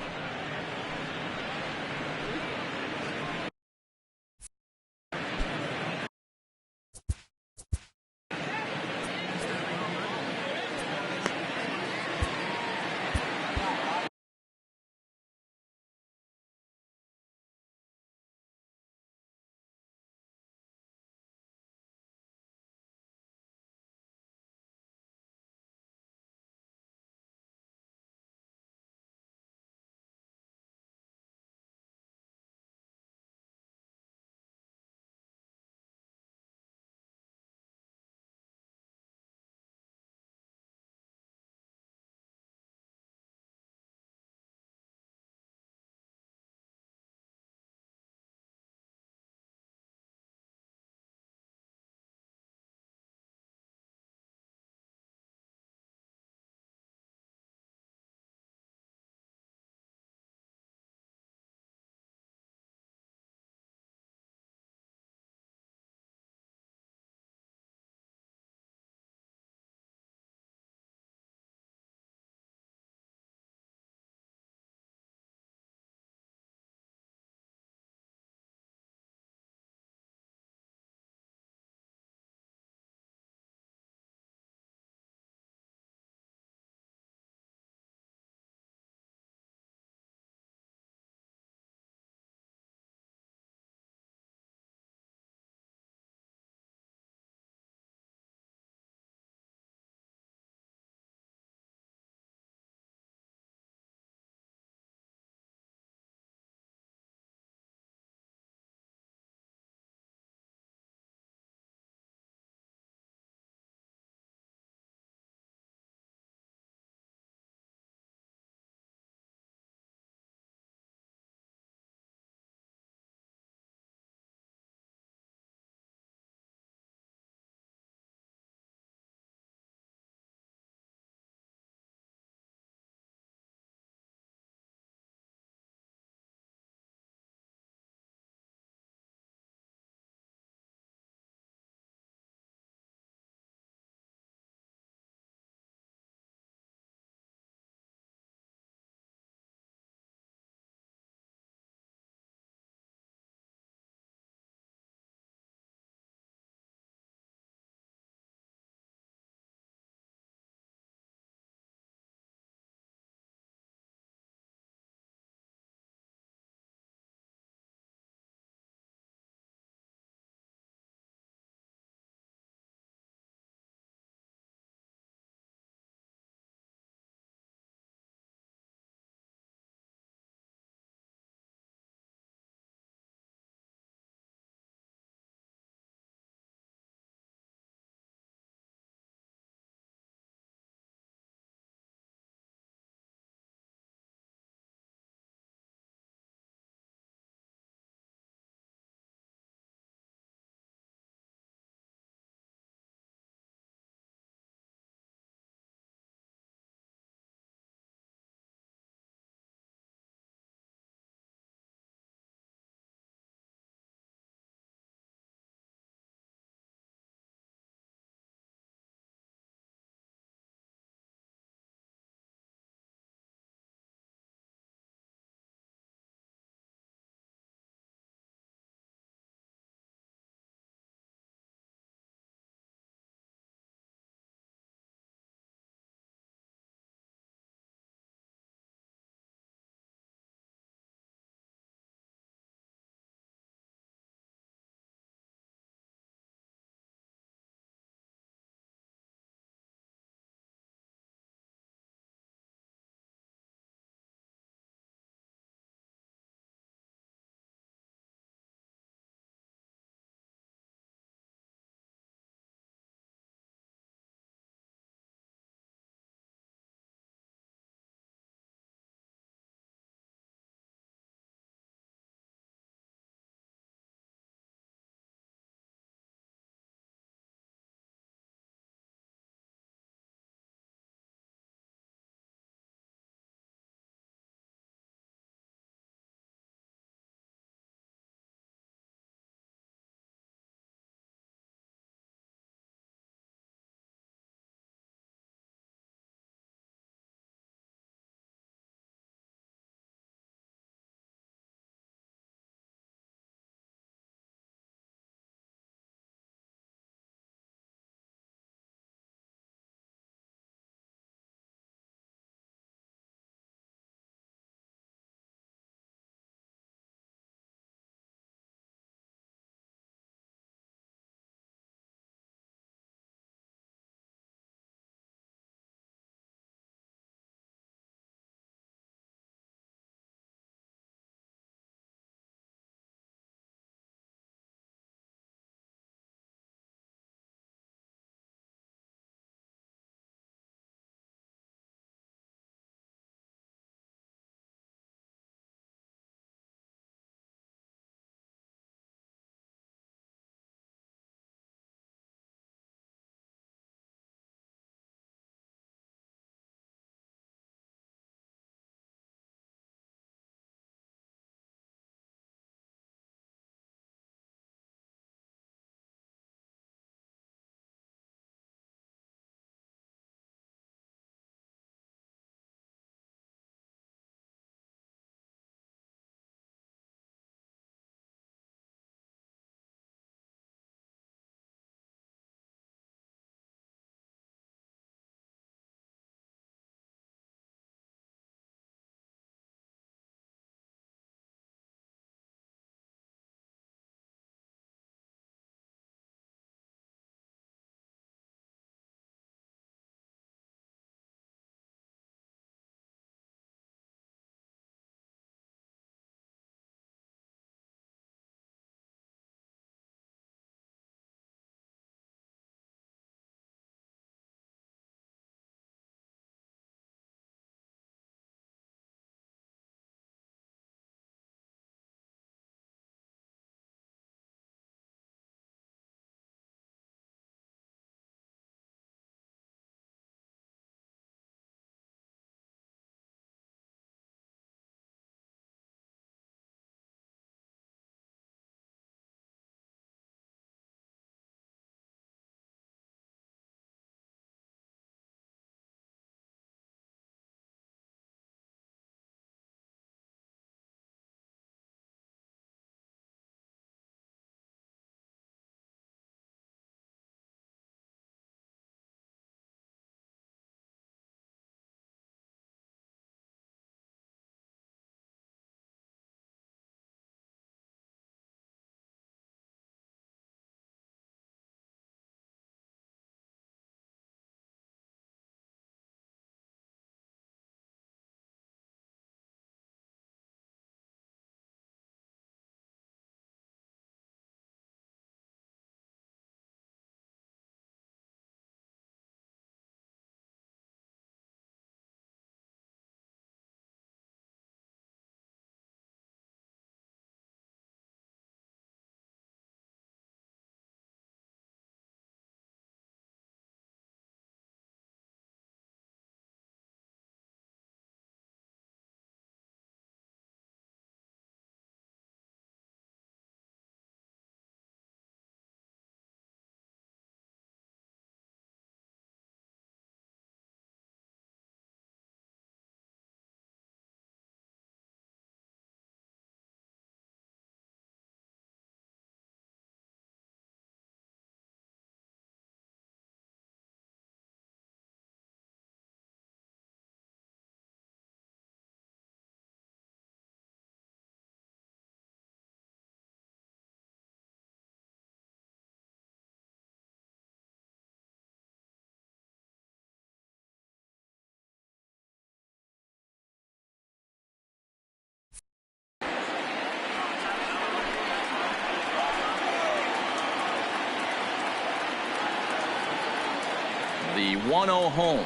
1-0 home.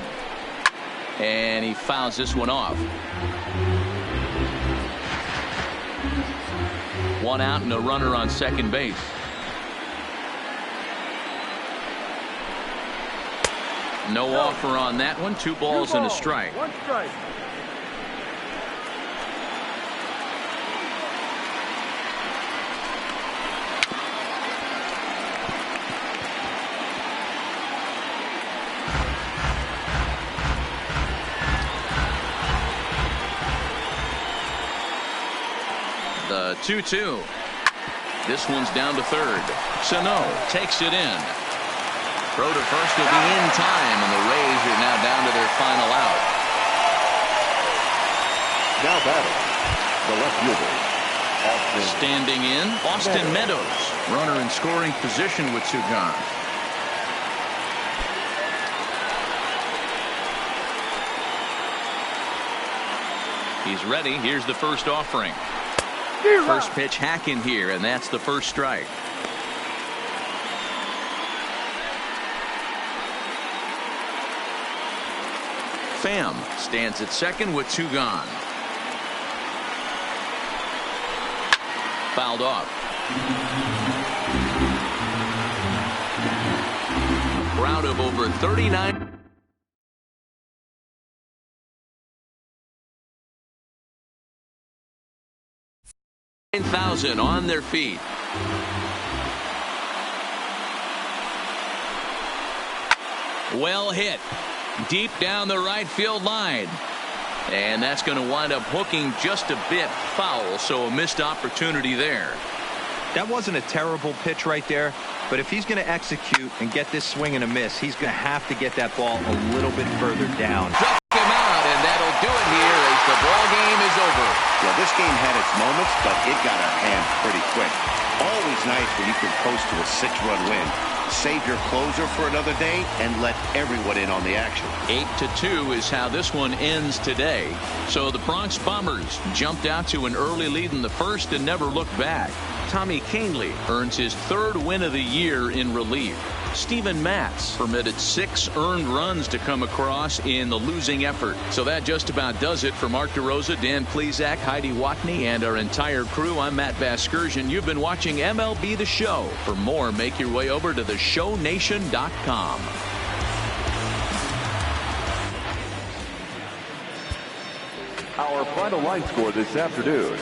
And he fouls this one off. 1 out and a runner on second base. No offer on that one. 2 balls and a strike. 1 strike. The 2-2. This one's down to third. Sano takes it in. Throw to first will be in time, and the Rays are now down to their final out. Now batting, the left fielder, Austin. Standing in, Austin Meadows. Runner in scoring position with 2 gone. He's ready. Here's the first offering. First pitch hack in here, and that's the first strike. Pham stands at second with 2 gone. Fouled off. A crowd of over 39,000 on their feet. Well hit. Deep down the right field line. And that's going to wind up hooking just a bit foul, so a missed opportunity there. That wasn't a terrible pitch right there, but if he's going to execute and get this swing and a miss, he's going to have to get that ball a little bit further down. Struck him out, and that'll do it here as the ball game is over. Yeah, this game had its moments, but it got out of hand pretty quick. Always nice when you can coast to a 6-run win. Save your closer for another day and let everyone in on the action. 8-2 is how this one ends today. So the Bronx Bombers jumped out to an early lead in the first and never looked back. Tommy Kahnle earns his 3rd win of the year in relief. Steven Matz permitted 6 earned runs to come across in the losing effort. So that just about does it for Mark DeRosa, Dan Plesac, Heidi Watney, and our entire crew. I'm Matt Vasgersian. You've been watching MLB The Show. For more, make your way over to theshownation.com. Our final line score this afternoon.